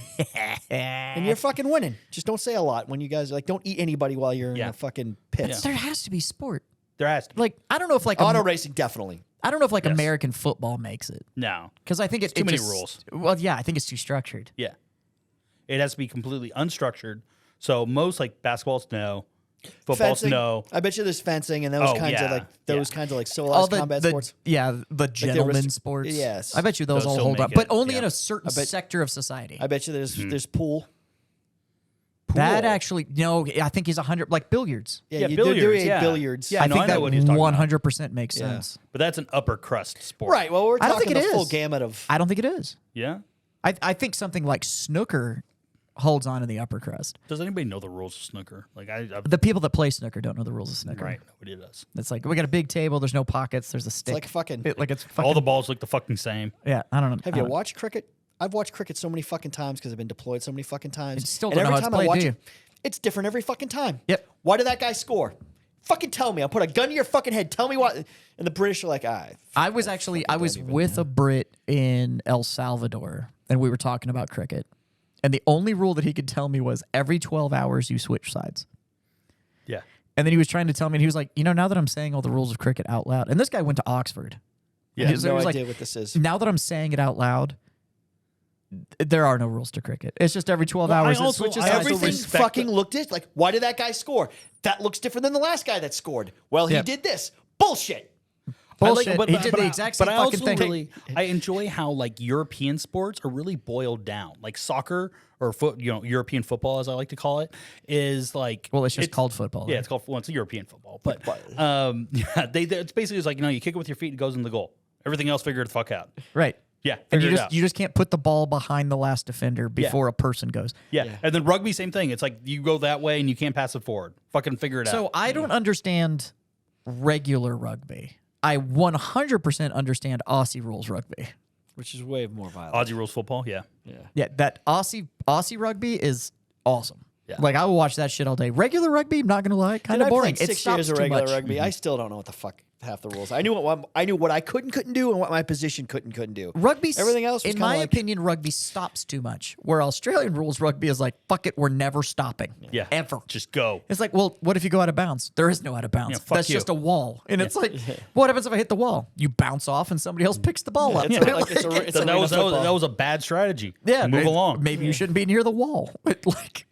and you're fucking winning. Just don't say a lot when you guys like. Don't eat anybody while you're in Yeah. the fucking pits. There has to be sport. There has to be. Like, I don't know if like Auto racing definitely. I don't know if like Yes. American football makes it No. because I think it's too many just- rules. Well, yeah, I think it's too structured. Yeah. It has to be completely unstructured. So most like basketballs, no. Footballs, Fencing, no. I bet you there's fencing and those Oh, kinds of yeah, like those yeah. kinds of like civilized combat sports. Yeah, the gentleman rest- sports. yes. I bet you those Those all still hold make up, but it, only yeah. in a certain I bet- sector of society. I bet you there's pool. That Pool. actually, no, I think he's 100 like billiards. Yeah, you billiards, do yeah. billiards. Yeah, I no, think I know that what he's talking about. 100% makes Yeah. sense. But that's an upper crust sport. Right. Well, we're I don't talking think the it full is. gamut of. I don't think it is. Yeah. I think something like snooker holds on to the upper crust. Does anybody know the rules of snooker? Like I've The people that play snooker don't know the rules of snooker. right. Nobody does. It's like we got a big table. There's no pockets. There's a stick. like fucking- it's fucking. All the balls look the fucking same. Yeah, I don't know. Have I you don't- watched cricket? I've watched cricket so many fucking times because I've been deployed so many fucking times. You still And don't know every how it's time I played, watch do it, It's different every fucking time. Yep. Why did that guy score? Fucking tell me. I'll put a gun to your fucking head. Tell me what. And the British are like, I was with a Brit in El Salvador, and we were talking about cricket. And the only rule that he could tell me was every 12 hours you switch sides. Yeah. And then he was trying to tell me, and he was like, now that I'm saying all the rules of cricket out loud, and this guy went to Oxford. Yeah. I have So he no was idea like, what this is. now that I'm saying it out loud, there are no rules to cricket. It's just every 12 Well, hours I it also- switches I sides. also Everything respect fucking looked it. Like, why did that guy score? That looks different than the last guy that scored. Well, he Yep. did this. Bullshit. Bullshit. He did the exact same but I fucking also thing. really I enjoy how like European sports are really boiled down. Like soccer or European football, as I like to call it, is like Well, it's just called football. Yeah, it's called it's European football. But yeah, it's basically just like you kick it with your feet, it goes in the goal. Everything else, figure the fuck out. Right. Yeah, And figure it out. you just can't put the ball behind the last defender before a person goes. Yeah. And then rugby, same thing. It's like you go that way and you can't pass it forward. Fucking figure it out. So I don't understand regular rugby. I 100% understand Aussie rules rugby. Which is way more violent. Aussie rules football, yeah. Yeah, that Aussie rugby is awesome. Yeah. Like I will watch that shit all day. Regular rugby, not gonna lie, kind of I boring. played It 6 stops years of too regular much. rugby. I still don't know what the fuck half the rules. I knew what I couldn't do and what my position couldn't do. Rugby, Everything else was in kinda my like- opinion, rugby stops too much. Where Australian rules rugby is like, fuck it, we're never stopping. Yeah. Ever. Just go. It's like, well, what if you go out of bounds? There is no out of bounds. Yeah, fuck That's you. just a wall. And it's like, what happens if I hit the wall? You bounce off and somebody else picks the ball up. It's like it's a, it's So a that was football. that was a bad strategy. Yeah, Move along. Maybe you shouldn't be near the wall. Like,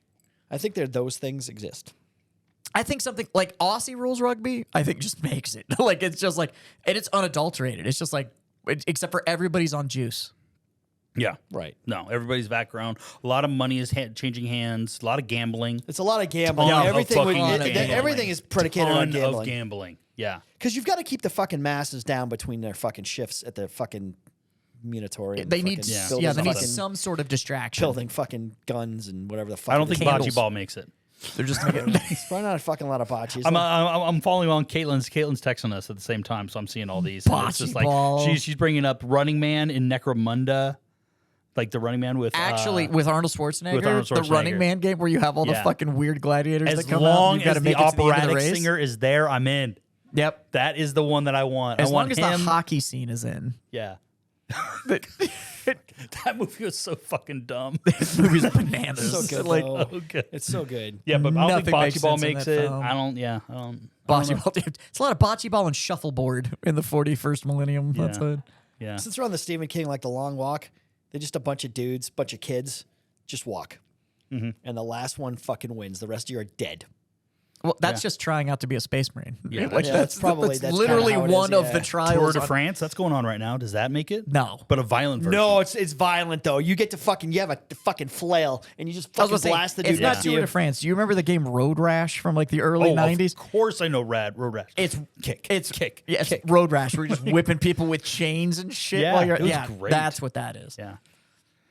I think those things exist. I think something like Aussie rules rugby, I think just makes it. Like, it's just like, and it's unadulterated. It's just like, except for everybody's on juice. Yeah. Right. No, everybody's background. A lot of money is changing hands. A lot of gambling. It's a lot of gambling. Ton of Everything fucking everything gambling. is predicated on Ton of gambling. gambling. Yeah. Because you've got to keep the fucking masses down between their fucking shifts at the fucking Munitorium. They need, Yeah. building they need fucking- some sort of distraction. building fucking guns and whatever the fuck. I don't think Candles. bocce ball makes it. They're just making It's probably not a fucking lot of botches. I'm following on Caitlin's texting us at the same time, so I'm seeing all these. And it's just like Bocce-ball. she's bringing up Running Man in Necromunda, like the Running Man with actually with Arnold Schwarzenegger, with Arnold the Schwarzenegger. Running Man game where you have all the Yeah. fucking weird gladiators as that come out. and long you've got as to the make it to the end of the operatic race. singer is there, I'm in. Yep. That is the one that I want. As I long want as him. the hockey scene is in. Yeah. But That movie was so fucking dumb. this movie's bananas. so good. Like, though. Oh, good. It's so good. Yeah, but I don't think Nothing makes bocce ball sense in makes that it. film. I don't know. bocce ball. It's a lot of bocce ball and shuffleboard in the 41st millennium. That's Yeah. it. Yeah. Since we're on the Stephen King, like the long walk, they're just a bunch of dudes, bunch of kids, just walk. Mm-hmm. And the last one fucking wins. The rest of you are dead. Well, that's just trying out to be a space marine. Yeah, Like, yeah, that's that's kinda literally how it is, one of yeah. the trials. Tour de on- France, that's going on right now. Does that make it? No. But a violent version. No, it's violent though. You get to you have a fucking flail and you just I was fucking gonna say, blast the dude it's not next to Tour you. de France. Do you remember the game Road Rash from like the early Oh, 90s? of course I know Road Rash. It's kick. It's kick. Yeah, it's Road Rash. Where you're just whipping people with chains and shit Yeah, while you're. it was Yeah, great. that's what that is. Yeah.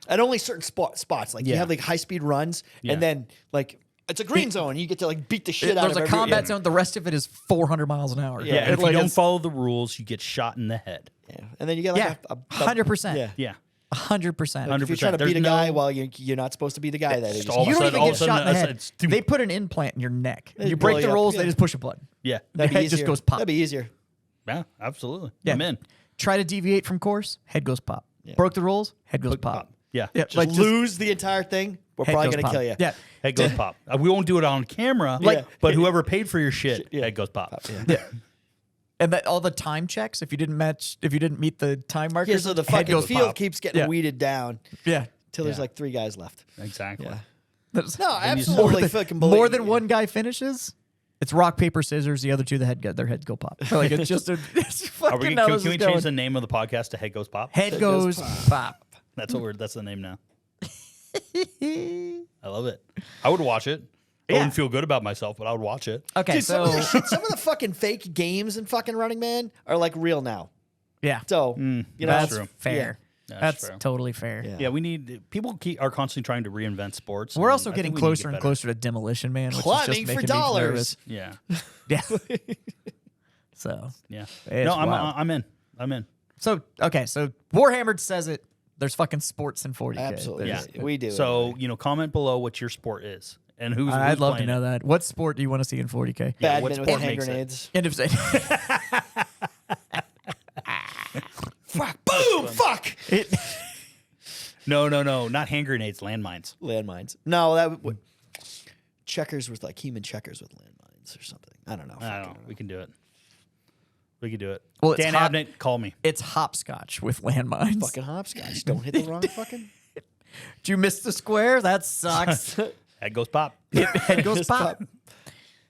At only certain spots. Like you Yeah. have like high speed runs Yeah. and then like it's a green zone. You get to like beat the shit out There's of a every- combat zone. The rest of it is 400 miles an hour. Yeah. And if like you don't it's- follow the rules, you get shot in the head. Yeah. And then you get like Yeah, a 100%. Yeah. Yeah. 100%. If you're trying to There's beat a guy no- while you're not supposed to be the guy that Just is. all of a You don't sudden- even all get of a sudden shot in the head. it's- They put an implant in your neck. They You break blow the you up, rules, yeah. they just push a button. Yeah. The head just goes pop. That'd be easier. Yeah, absolutely. Yeah. I'm in. Try to deviate from course, head goes pop. Broke the rules, head goes pop. Yeah. Yeah, Just like just lose the entire thing. We're head probably goes gonna pop. kill you. Yeah, Head goes pop. We won't do it on camera, Like- but whoever paid for your shit, Yeah. head goes pop. Yeah. and that all the time checks. If you didn't meet the time markers, Yeah, so the head fucking goes field pop. keeps getting Yeah. weeded down Yeah, till there's Yeah. like 3 guys left. Exactly. Yeah. That's- No, more absolutely than, fucking believe more than it. one guy finishes. It's rock paper scissors. The other two, their heads go pop. Like it's just a. It's Are we, fucking how can this we is change going. the name of the podcast to Head Goes Pop? Head goes goes pop. That's the name now. I love it. I would watch it. I Yeah. wouldn't feel good about myself, but I would watch it. Okay, Dude, so some of the fucking fake games in fucking Running Man are like real now. yeah, So you know, that's true. fair. That's That's fair. totally fair. Yeah. Yeah, we need people are constantly trying to reinvent sports. We're and also I getting think we need to closer get and better. closer to Demolition Man, which is Climbing just for making dollars. me nervous. Yeah, Yeah. So yeah. It's No, wild. I'm in. I'm in. So Warhammered says it. There's fucking sports in 40K. Absolutely. Yeah, We do. So anyway. comment below what your sport is, and who's I'd love to playing know it. that. What sport do you want to see in 40K? Yeah, what Badminton with sport hand makes it? grenades. End of Fuck! Boom! Fuck! it, No, not hand grenades, landmines. Landmines. No, that would checkers with like human checkers with landmines or something. I don't know. I don't know. We can do it. We can do it. Well, it's Dan hot- Abnett, call me. it's hopscotch with landmines. Fucking hopscotch. Don't hit the wrong fucking. Did you miss the square? That sucks. Head goes pop. Head goes Just pop. pop.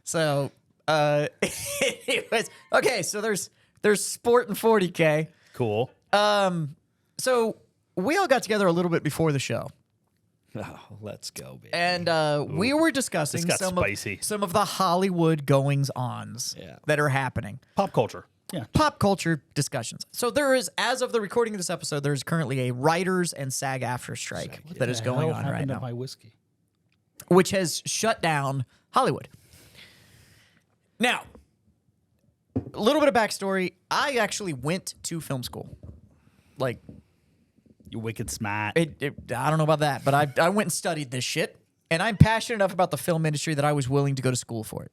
So, anyways, okay. So there's sport in 40K. Cool. So we all got together a little bit before the show, Oh, let's go, baby. and we were discussing This got some spicy. of the Hollywood goings-ons Yeah. that are happening. Pop culture. Yeah. Pop culture discussions. So there is, as of the recording of this episode, there's currently a writers and SAG-AFTRA strike that is going on right now, My whiskey. which has shut down Hollywood. Now, a little bit of backstory. I actually went to film school. Like, You wicked smart. I don't know about that, but I went and studied this shit, and I'm passionate enough about the film industry that I was willing to go to school for it.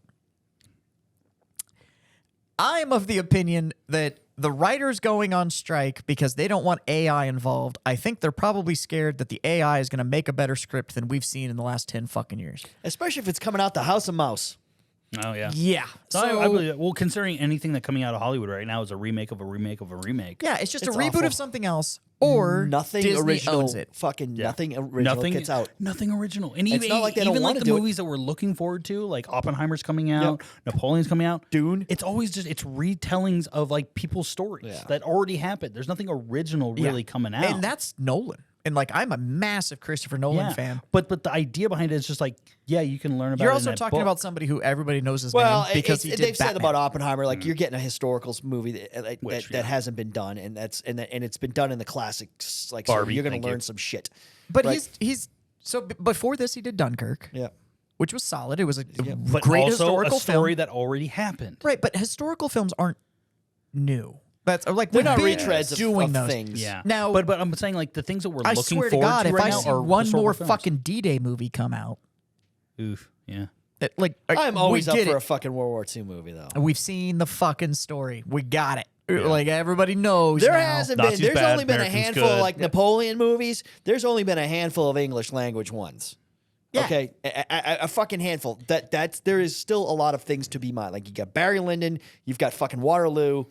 I'm of the opinion that the writers going on strike because they don't want AI involved. I think they're probably scared that the AI is going to make a better script than we've seen in the last 10 fucking years. Especially if it's coming out the House of Mouse. Oh, yeah. Yeah. So, So, I believe that. Well, considering anything that coming out of Hollywood right now is a remake of a remake of a remake. yeah, it's just It's a reboot awful. of something else, or Nothing Disney original. owns it. Fucking Yeah. nothing original gets out. Nothing original. And It's even, not like they don't even like wanna the do it. movies that we're looking forward to, like Oppenheimer's coming out, Napoleon's coming out. Dune. It's always just, it's retellings of like people's stories Yeah. that already happened. There's nothing original really coming out. And that's Nolan. And like, I'm a massive Christopher Nolan fan. But the idea behind it is just like, yeah, you can learn about You're it. also in that talking book. about somebody who everybody knows his Well, name because he did they've said Batman. about Oppenheimer, like you're getting a historical movie Which, that hasn't been done, and and it's been done in the classics. Like Barbie, so you're going thank to you. learn some shit. But Right. he's so before this he did Dunkirk, Yeah. which was solid. It was a but great also historical a story film. that already happened. Right, but historical films aren't new. That's like They're we've not been retreads doing of those things. Yeah. Now- but I'm saying like the things that we're I looking swear to forward God, to if right I now see are one more historical films. fucking D-Day movie come out, Oof. Yeah. that like I'm always we up did for it. a fucking World War II movie, though. We've seen the fucking story. We got it. Like everybody knows. There now. hasn't Nazis been. There's bad, only been Americans a handful of good. like Napoleon movies. There's only been a handful of English language ones. Yeah. Okay, a fucking handful. That's there is still a lot of things to be mined. Like you got Barry Lyndon, you've got fucking Waterloo,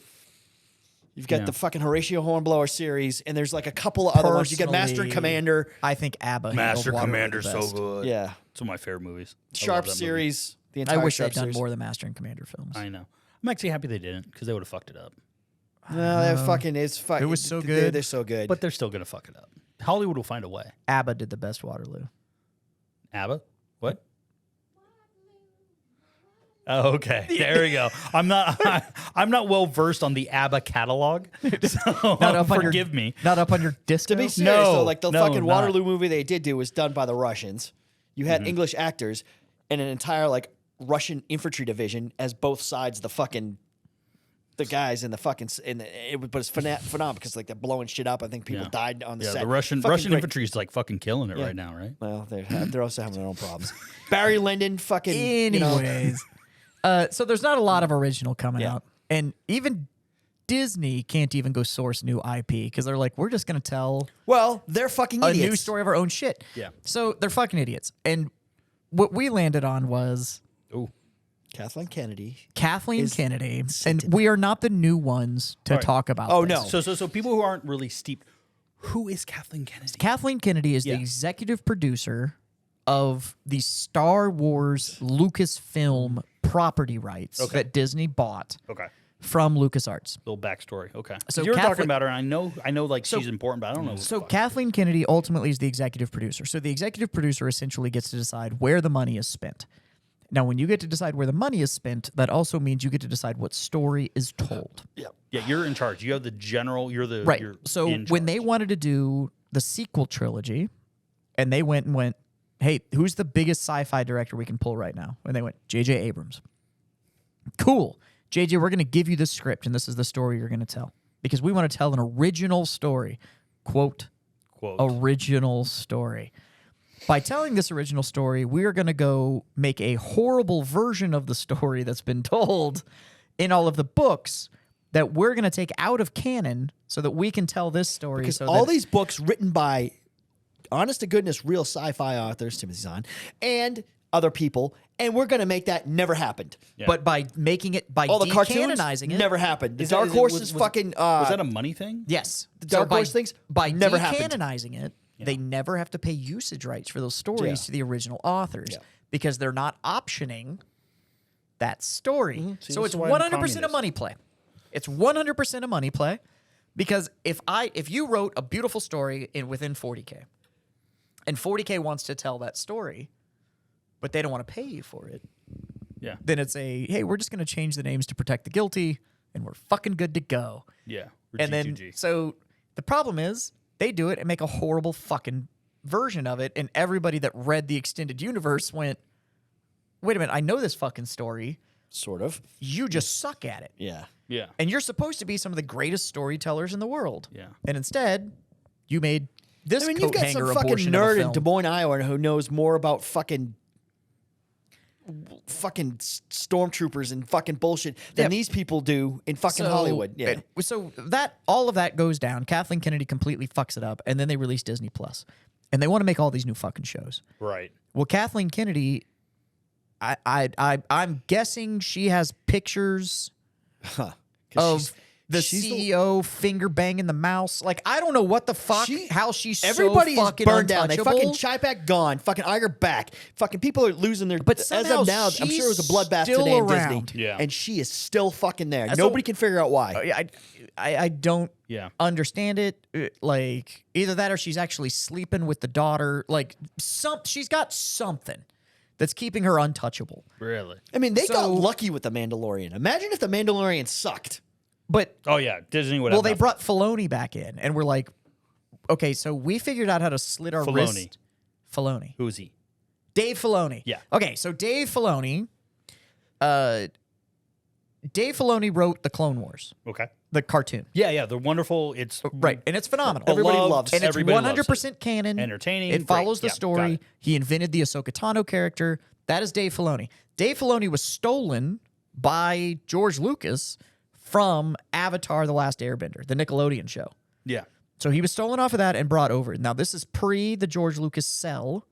you've got Yeah. the fucking Horatio Hornblower series, and there's like a couple of other ones. You got Master and Personally, Commander, I think ABBA. Master handled Waterloo Commander's the so best. good. yeah, It's one of my favorite movies. I love Sharp that movie. series. The I entire wish Sharp they'd done series. more of the Master and Commander films. I know. I'm actually happy they didn't because they would have fucked it up. No, that fucking is fucking. It was so They're good. so good. But they're still gonna fuck it up. Hollywood will find a way. ABBA did the best Waterloo. ABBA? What? Oh, okay. There we go. I'm not well versed on the ABBA catalog, so Not up on forgive your, me. Not up on your disco. to be serious, No, though, like the no, fucking not. Waterloo movie they did do was done by the Russians. You had English actors and an entire like Russian infantry division as both sides. The guys in the fucking but it's phenomenal because like they're blowing shit up. I think people Yeah. died on the Yeah, set. the Russian Fucking great. infantry is like fucking killing it right now, right? Well, they're also having their own problems. Barry Lyndon, fucking. You know, Anyways, so there's not a lot of original coming Yeah. out, and even Disney can't even go source new IP because they're like, we're just gonna tell well, they're fucking a idiots. new story of our own shit. Yeah. So they're fucking idiots. And what we landed on was Ooh. Kathleen Kennedy. Kathleen Is Kennedy, and we are not the new ones to Right. talk about. Oh, this. no. So people who aren't really steeped, who is Kathleen Kennedy? Kathleen Kennedy is Yeah. the executive producer of the Star Wars Lucasfilm property rights that Disney bought Okay. from LucasArts. Little backstory. Okay. So So you were talking Catholic- about her. I know like So- she's important, but I don't know. So what the fuck. Kathleen Kennedy ultimately is the executive producer. So the executive producer essentially gets to decide where the money is spent. Now, when you get to decide where the money is spent, that also means you get to decide what story is told. Yeah, you're in charge. You have the general. You're the Right. You're So in when they charge. wanted to do the sequel trilogy, and they went, hey, who's the biggest sci-fi director we can pull right now? And they went, J.J. Abrams. Cool. J.J., we're going to give you the script, and this is the story you're going to tell. Because we want to tell an original story. Quote, quote. original story. by telling this original story, we're going to go make a horrible version of the story that's been told in all of the books that we're going to take out of canon so that we can tell this story. Because so all that, these books written by honest to goodness real sci-fi authors, Timothy Zahn, and other people, and we're going to make that never happened. Yeah. but by making it, by All the cartoons decanonizing it. never happened. The Is that- Dark is it- Horse was- is was- fucking... Was that a money thing? Yes. The Dark Horse things by never happened. decanonizing it, they never have to pay usage rights for those stories Yeah. to the original authors because they're not optioning that story. See, So this it's is why I'm a 100% a communist. money play. It's 100% a money play because if you wrote a beautiful story within 40K and 40K wants to tell that story, but they don't want to pay you for it, Yeah. then it's hey, we're just going to change the names to protect the guilty and we're fucking good to go. Yeah. We're And then, G2G. so the problem is they do it and make a horrible fucking version of it. And everybody that read the extended universe went, wait a minute, I know this fucking story. Sort of. You just suck at it. Yeah. Yeah. And you're supposed to be some of the greatest storytellers in the world. Yeah. And instead, you made this I mean, coat you've got hanger some fucking abortion of a nerd in film. Des Moines, Iowa, who knows more about fucking stormtroopers and fucking bullshit than Yep. these people do in fucking Hollywood. Yeah. So that all of that goes down. Kathleen Kennedy completely fucks it up, and then they release Disney Plus, and they want to make all these new fucking shows. Right. Well, Kathleen Kennedy, I'm guessing she has pictures Huh. 'Cause of the she's CEO finger banging the mouse. Like, I don't know what the fuck, how she's everybody so is fucking burned down. They fucking untouchable. Chypack gone. Fucking Iger back. Fucking people are losing their. But as somehow of now, I'm sure it was a she's bloodbath still today in around. Disney. Yeah. And she is still fucking there. So- Nobody can figure out why. I don't Yeah. understand it. Like, either that or she's actually sleeping with the daughter. Like, she's got something that's keeping her untouchable. Really? I mean, they got So- lucky with the Mandalorian. Imagine if the Mandalorian sucked. But Oh yeah. Disney would. well, have they nothing. brought Filoni back in, and we're like, okay, so we figured out how to slit our Filoni. wrist. Filoni. Who is he? Dave Filoni. Yeah. Okay, so Dave Filoni wrote the Clone Wars, Okay. the cartoon. Yeah. Yeah. The wonderful. It's Right, and it's phenomenal. Everybody beloved, loves and it's everybody loves 100% canon. Entertaining, It follows great. the Yeah, story. got it. He invented the Ahsoka Tano character. That is Dave Filoni. Dave Filoni was stolen by George Lucas from Avatar: The Last Airbender, the Nickelodeon show. Yeah. So he was stolen off of that and brought over. Now this is pre the George Lucas sell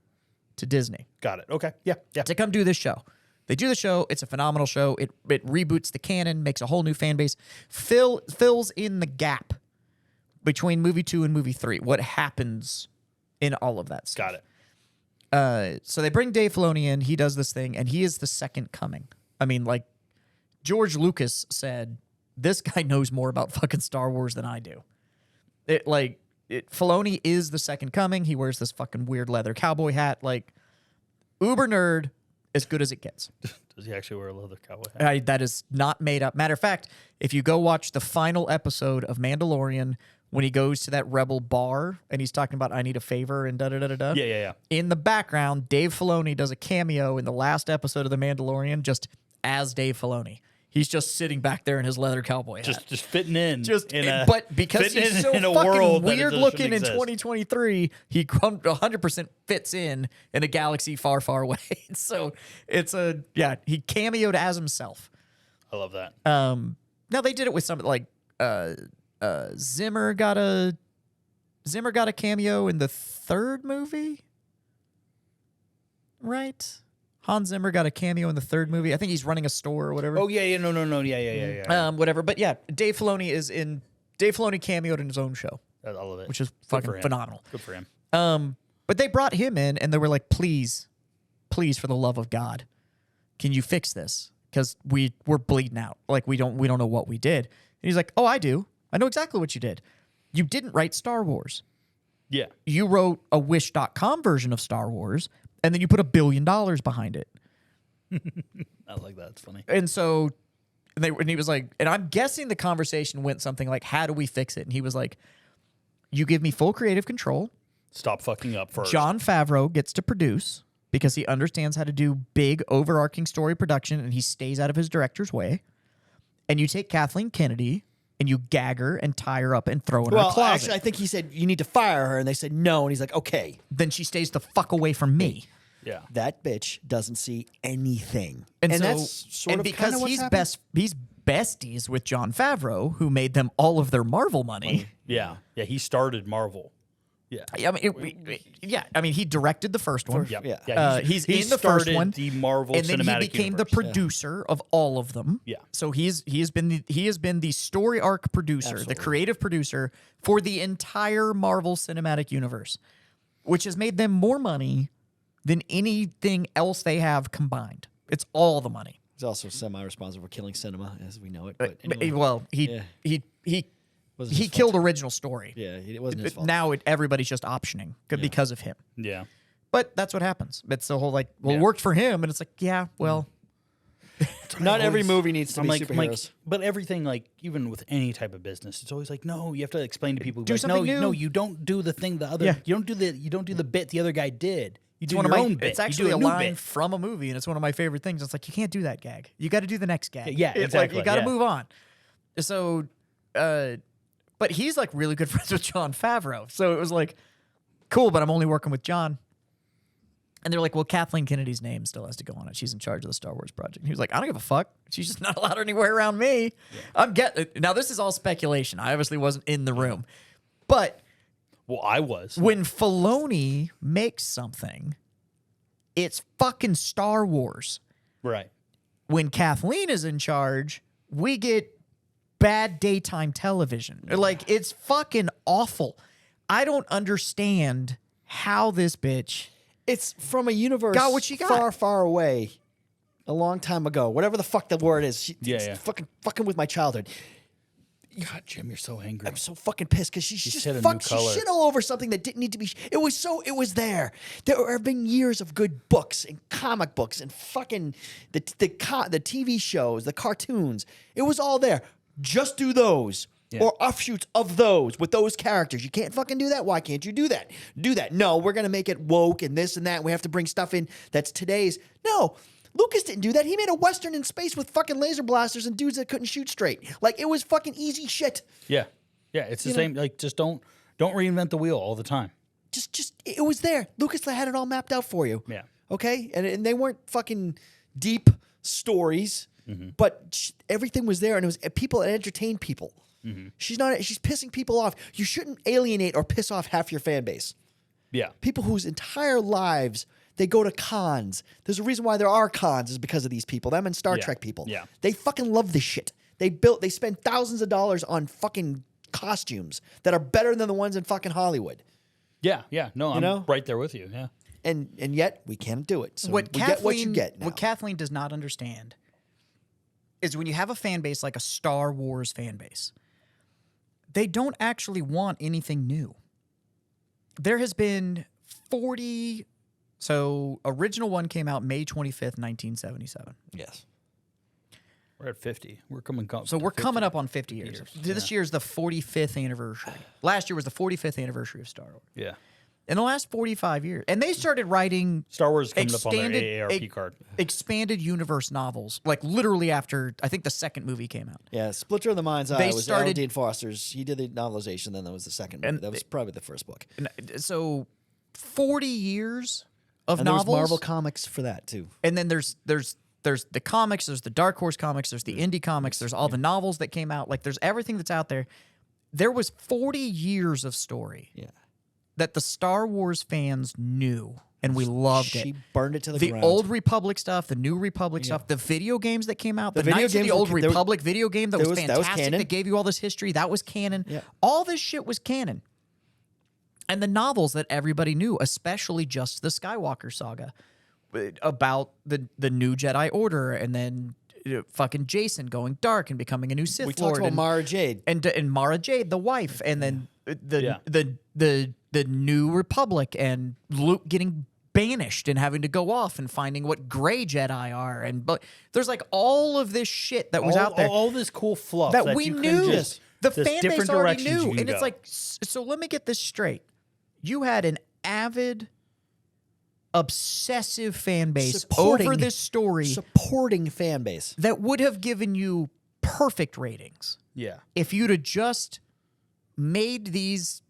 to Disney Got it. Okay. Yeah. Yeah. to come do this show. They do the show. It's a phenomenal show. It reboots the canon, makes a whole new fan base, fills in the gap between movie 2 and movie 3. What happens in all of that stuff? Got it. So they bring Dave Filoni in. He does this thing, and he is the second coming. I mean, like, George Lucas said, this guy knows more about fucking Star Wars than I do. Filoni is the second coming. He wears this fucking weird leather cowboy hat. Like, uber nerd, as good as it gets. Does he actually wear a leather cowboy hat? That is not made up. Matter of fact, if you go watch the final episode of Mandalorian, when he goes to that rebel bar and he's talking about, I need a favor and da-da-da-da-da. Yeah. Yeah. Yeah. In the background, Dave Filoni does a cameo in the last episode of The Mandalorian just as Dave Filoni. He's just sitting back there in his leather cowboy hat. Just fitting in. But because fitting he's so in a fucking world that it weird doesn't looking in exist. 2023, he 100% fits in a galaxy far, far away. So he cameoed as himself. I love that. Now they did it with some like Zimmer got a cameo in the third movie, right? Hans Zimmer got a cameo in the third movie. I think he's running a store or whatever. Oh yeah. Yeah. No. Yeah. Whatever. But yeah, Dave Filoni cameoed in his own show, I love it. which is Good for fucking him. phenomenal. Good for him. But they brought him in and they were like, please, for the love of God, can you fix this? Because we're bleeding out. Like we don't know what we did. And he's like, oh, I do. I know exactly what you did. You didn't write Star Wars. Yeah. You wrote a Wish.com version of Star Wars, and then you put $1 billion behind it. I like that. It's funny. And so and he was like, and I'm guessing the conversation went something like, how do we fix it? And he was like, you give me full creative control. Stop fucking up first. Jon Favreau gets to produce because he understands how to do big, overarching story production, and he stays out of his director's way. And you take Kathleen Kennedy, and you gag her and tie her up and throw her in Well, a closet. actually, I think he said you need to fire her, and they said no, and he's like, okay. Then she stays the fuck away from me. Yeah. That bitch doesn't see anything, And, so, that's sort and of because kinda what's he's happening. he's besties with Jon Favreau, who made them all of their Marvel money. Yeah. Yeah. He started Marvel. Yeah. I mean, he directed the first one. Yeah. Yeah. Yeah. He's he in the first started one, the Marvel and then Cinematic he became Universe. the producer of all of them. Yeah. So he has been the story arc producer, the creative producer for the entire Marvel Cinematic Universe, which has made them more money than anything else they have combined. It's all the money. He's also semi-responsible for killing cinema, as we know it. But But, anyway, well, Yeah. he Wasn't he his killed original story. yeah, it wasn't his fault. Now everybody's just optioning because of him. Yeah. But that's what happens. It's the whole like, well, Yeah. it worked for him, and it's like, yeah, well, Not every movie needs to I'm be like, superheroes. but everything, like, even with any type of business, it's always like, no, you have to explain to people. Do like, something no, new. you don't do the thing the other. Yeah. You don't do the bit the other guy did. You do one your of my. own bit. It's You actually do a new line bit. from a movie, and it's one of my favorite things. It's like you can't do that gag. You got to do the next gag. Yeah, it's like you exactly, got to yeah. move on. So, but he's like really good friends with Jon Favreau. So it was like, cool, but I'm only working with John. And they're like, well, Kathleen Kennedy's name still has to go on it. She's in charge of the Star Wars project. And he was like, I don't give a fuck. She's just not allowed anywhere around me. Now this is all speculation. I obviously wasn't in the room, but Well, I was. when Filoni makes something, it's fucking Star Wars. Right. When Kathleen is in charge, we get bad daytime television. Like, it's fucking awful. I don't understand how this bitch. It's from a universe Got what she got. far, far away, a long time ago. Whatever the fuck the word is. Yeah, it's yeah. fucking with my childhood. God, Jim, you're so angry. I'm so fucking pissed because she's just hit a new fuck. She color. shit all over something that didn't need to be. It was there. There have been years of good books and comic books and fucking the TV shows, the cartoons. It was all there. Just do those. Yeah. Or offshoots of those with those characters. You can't fucking do that. Why can't you do that? Do that. No, we're going to make it woke and this and that. And we have to bring stuff in that's today's. No, Lucas didn't do that. He made a Western in space with fucking laser blasters and dudes that couldn't shoot straight. Like, it was fucking easy shit. Yeah. Yeah. It's the same. Like, just don't reinvent the wheel all the time. Just it was there. Lucas had it all mapped out for you. Yeah. Okay? And they weren't fucking deep stories, but everything was there, and it was people that entertained people. She's pissing people off. You shouldn't alienate or piss off half your fan base. Yeah. People whose entire lives they go to cons. There's a reason why there are cons is because of these people. Them and Star Yeah. Trek people. Yeah. They fucking love this shit. They spend thousands of dollars on fucking costumes that are better than the ones in fucking Hollywood. Yeah. Yeah. No, I'm know? right there with you. Yeah. And yet we can't do it. So What we Kathleen, get what you get now. What Kathleen does not understand is when you have a fan base like a Star Wars fan base, they don't actually want anything new. There has been 40. So original one came out May 25th, 1977. Yes. We're at 50. We're coming. So we're coming up on 50 years. This year is the 45th anniversary. Last year was the 45th anniversary of Star Wars. Yeah. In the last 45 years. And they started writing Star Wars is coming up on their AARP card. expanded universe novels, like literally after, I think the second movie came out. Yeah, Splitter of the Mind's Eye They was started- Alan Dean Foster's. He did the novelization, then that was the second movie. And That was probably the first book. And so 40 years of And there was novels. Marvel Comics for that, too. And then there's the comics, there's the Dark Horse comics, there's the indie comics, there's all the novels that came out. Like, there's everything that's out there. There was 40 years of story Yeah. that the Star Wars fans knew, and we loved She it. burned it to the The ground. Old Republic stuff, the New Republic stuff, the video games that came out, the video Knights of games the Old were- there was- Republic video game that there was was- that was fantastic, canon. that gave you all this history, that was canon. Yeah. All this shit was canon. And the novels that everybody knew, especially just the Skywalker saga, about the new Jedi Order, and then fucking Jason going dark and becoming a new Sith we Lord. talked about and, Mara Jade. and Mara Jade, the wife, and then Yeah. the New Republic, and Luke getting banished and having to go off and finding what gray Jedi are, but there's like all of this shit that was out there All this cool fluff that we you can knew. just- The there's fan different base already directions knew, you can and it's go. like, so let me get this straight. You had an avid, obsessive fan base Supporting- over this story Supporting fan base. that would have given you perfect ratings. Yeah. If you'd have just made these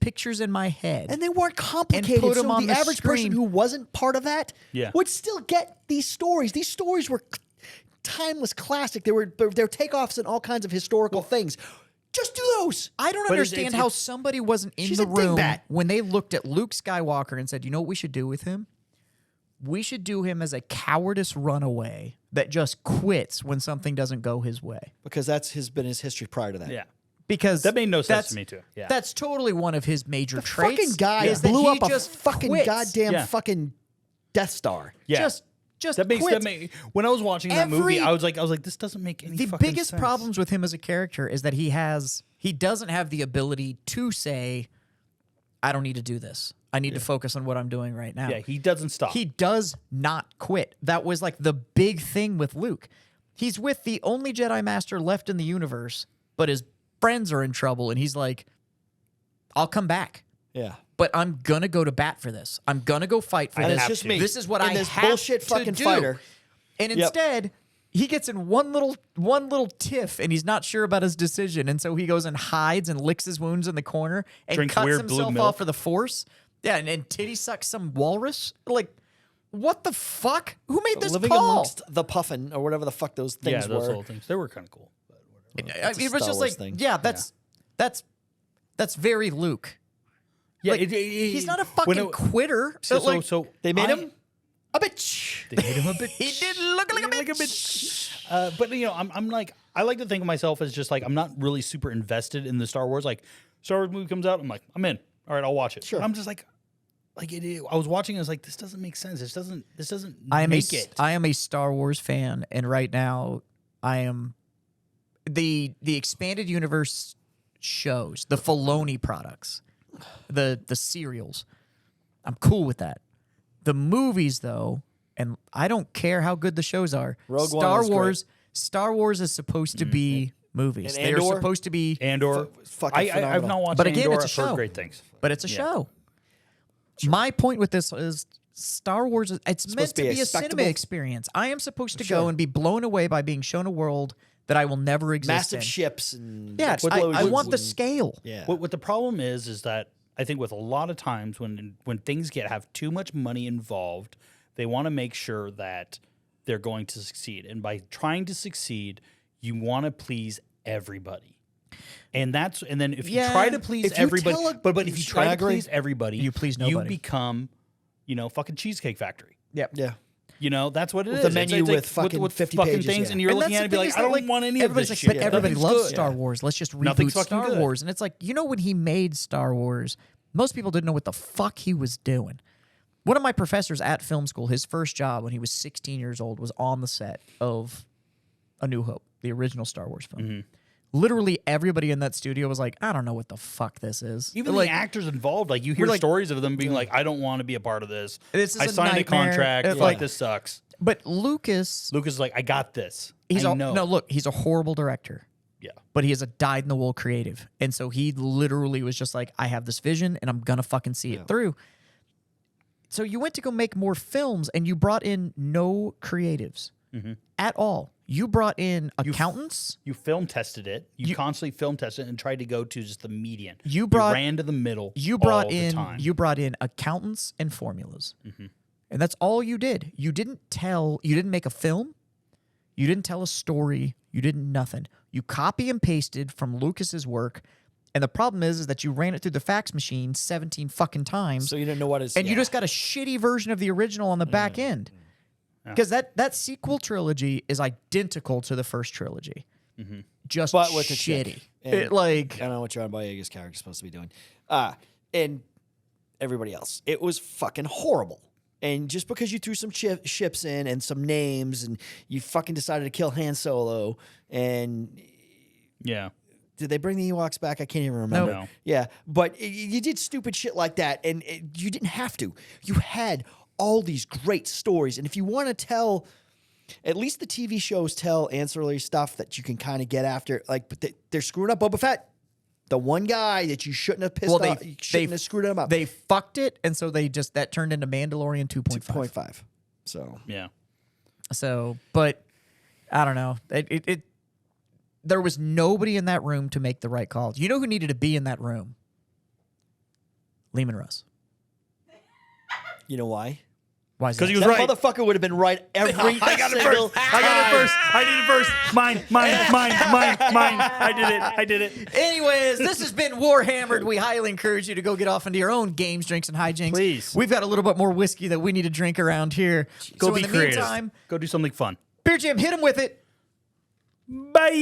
pictures in my head, And they weren't complicated. put 'em so on the the average person screen. who wasn't part of that Yeah. would still get these stories. These stories were timeless classic. They were takeoffs in all kinds of historical things. Just do those. I don't But understand how somebody wasn't in she's the a room dingbat. when they looked at Luke Skywalker and said, "You know what we should do with him? We should do him as a cowardice runaway that just quits when something doesn't go his way." Because that's been his history prior to that. Yeah. Because That made no sense that's- to me too. Yeah. That's totally one of his major traits. Fucking guy is that blew he up a just fucking quits. goddamn Yeah. fucking Death Star. Yeah. Just that makes quits. when I was watching that movie, Every- I was like, this doesn't make any The fucking biggest sense. problems with him as a character is that he doesn't have the ability to say, "I don't need to do this. I need to focus on what I'm doing right now." Yeah, he doesn't stop. He does not quit. That was like the big thing with Luke. He's with the only Jedi Master left in the universe, but his friends are in trouble, and he's like, "I'll come back, Yeah. but I'm gonna go to bat for this. I'm gonna go fight for I this. have just to. me. This is what And I this have bullshit to fucking do." fighter. And Yep. instead, he gets in one little tiff, and he's not sure about his decision, and so he goes and hides and licks his wounds in the corner and Drinks cuts weird blue himself milk. off for the Force. Yeah, and titty sucks some walrus. Like, what the fuck? Who made this Living call? amongst the puffin or whatever the fuck those things yeah, those were. little things. They were kind of cool. I mean, it was Star just Wars like, thing. yeah, that's very Luke. Yeah, Like, he's not a fucking quitter. So, but, like, so They made I- him a bitch. They made him a bitch. he did look like a bitch. But I'm like, I like to think of myself as just like I'm not really super invested in the Star Wars. Like, Star Wars movie comes out, I'm like, I'm in. All right, I'll watch it. Sure. But I'm just like I was watching. I was like, this doesn't make sense. This doesn't I am make it. I am a Star Wars fan, and right now I am the expanded universe shows, the Filoni products, the serials. I'm cool with that. The movies, though, and I don't care how good the shows are. Rogue One Star was great. Wars. Star Wars is supposed to be movies. And They're Andor? supposed to be, Andor. Fucking I've phenomenal. not watched But again, Andor. it's a I've heard show. great things. but it's a show. My point with this is Star Wars. It's meant supposed to to be be a a cinema spectacle? experience. I am supposed to Sure. go and be blown away by being shown a world that I will never exist Massive in. ships and Yeah, I explosions want the and- scale. Yeah. What the problem is that I think with a lot of times when things have too much money involved, they want to make sure that they're going to succeed, and by trying to succeed, you want to please everybody. And then if you Yeah, try to please if you everybody, tell a- but if you try I to agree. please everybody, You please You nobody. become, fucking Cheesecake Factory. Yep. Yeah. That's what it is. With a It's menu like with fucking 50 fucking pages, things, yeah. and you're And looking that's at it and the be thing like, is I that, don't want any of everybody's this like, shit. but everybody Nothing's loves good. Star Yeah. Wars. Let's just Nothing's reboot fucking Star good. Wars. And it's like, when he made Star Wars, most people didn't know what the fuck he was doing. One of my professors at film school, his first job when he was 16 years old was on the set of A New Hope, the original Star Wars film. Mm-hmm. Literally everybody in that studio was like, I don't know what the fuck this is. Even like, the actors involved, like you hear like- stories of them being like, "I don't want to be a part of this. This is I a signed nightmare." a contract. It's Fuck, like- this sucks." But Lucas, Lucas is like, "I got this. he's I a, know." no, look, he's a horrible director. Yeah. But he is a dyed-in-the-wool creative. And so he literally was just like, I have this vision, and I'm going to fucking see it through. So you went to go make more films, and you brought in no creatives at all. You brought in accountants. You film tested it. You constantly film tested it and tried to go to just the median. You brought- ran to the middle. You brought all the in time. accountants and formulas. And that's all you did. You didn't make a film. You didn't tell a story. You did nothing. You copy and pasted from Lucas's work. And the problem is that you ran it through the fax machine 17 fucking times. So you didn't know what is. And you yeah. just got a shitty version of the original on the back end. Because that sequel trilogy is identical to the first trilogy. Just But with the shitty. chick. And It, like, I don't know what John Boyega's character is supposed to be doing. And everybody else. It was fucking horrible. And just because you threw some ships in and some names and you fucking decided to kill Han Solo and Yeah. did they bring the Ewoks back? I can't even remember. No. Yeah, but you did stupid shit like that, and you didn't have to. You had all these great stories, and if you want to tell, at least the TV shows tell ancillary stuff that you can kind of get after. Like, but they're screwing up Boba Fett, the one guy that you shouldn't have pissed off. You shouldn't have screwed him up. They fucked it, and so that turned into Mandalorian 2.5. 2.5. So Yeah. So, but I don't know. there was nobody in that room to make the right calls. You know who needed to be in that room? Lehman Russ. You know why? Why is that? Because he was That right. motherfucker would have been right every I got it single first. I got it first. I did it first. Mine. I did it. Anyways, this has been Warhammered. We highly encourage you to go get off into your own games, drinks, and hijinks. Please. We've got a little bit more whiskey that we need to drink around here. Go so be in the creative. meantime, Go do something fun. Beer Jam, hit him with it. Bye.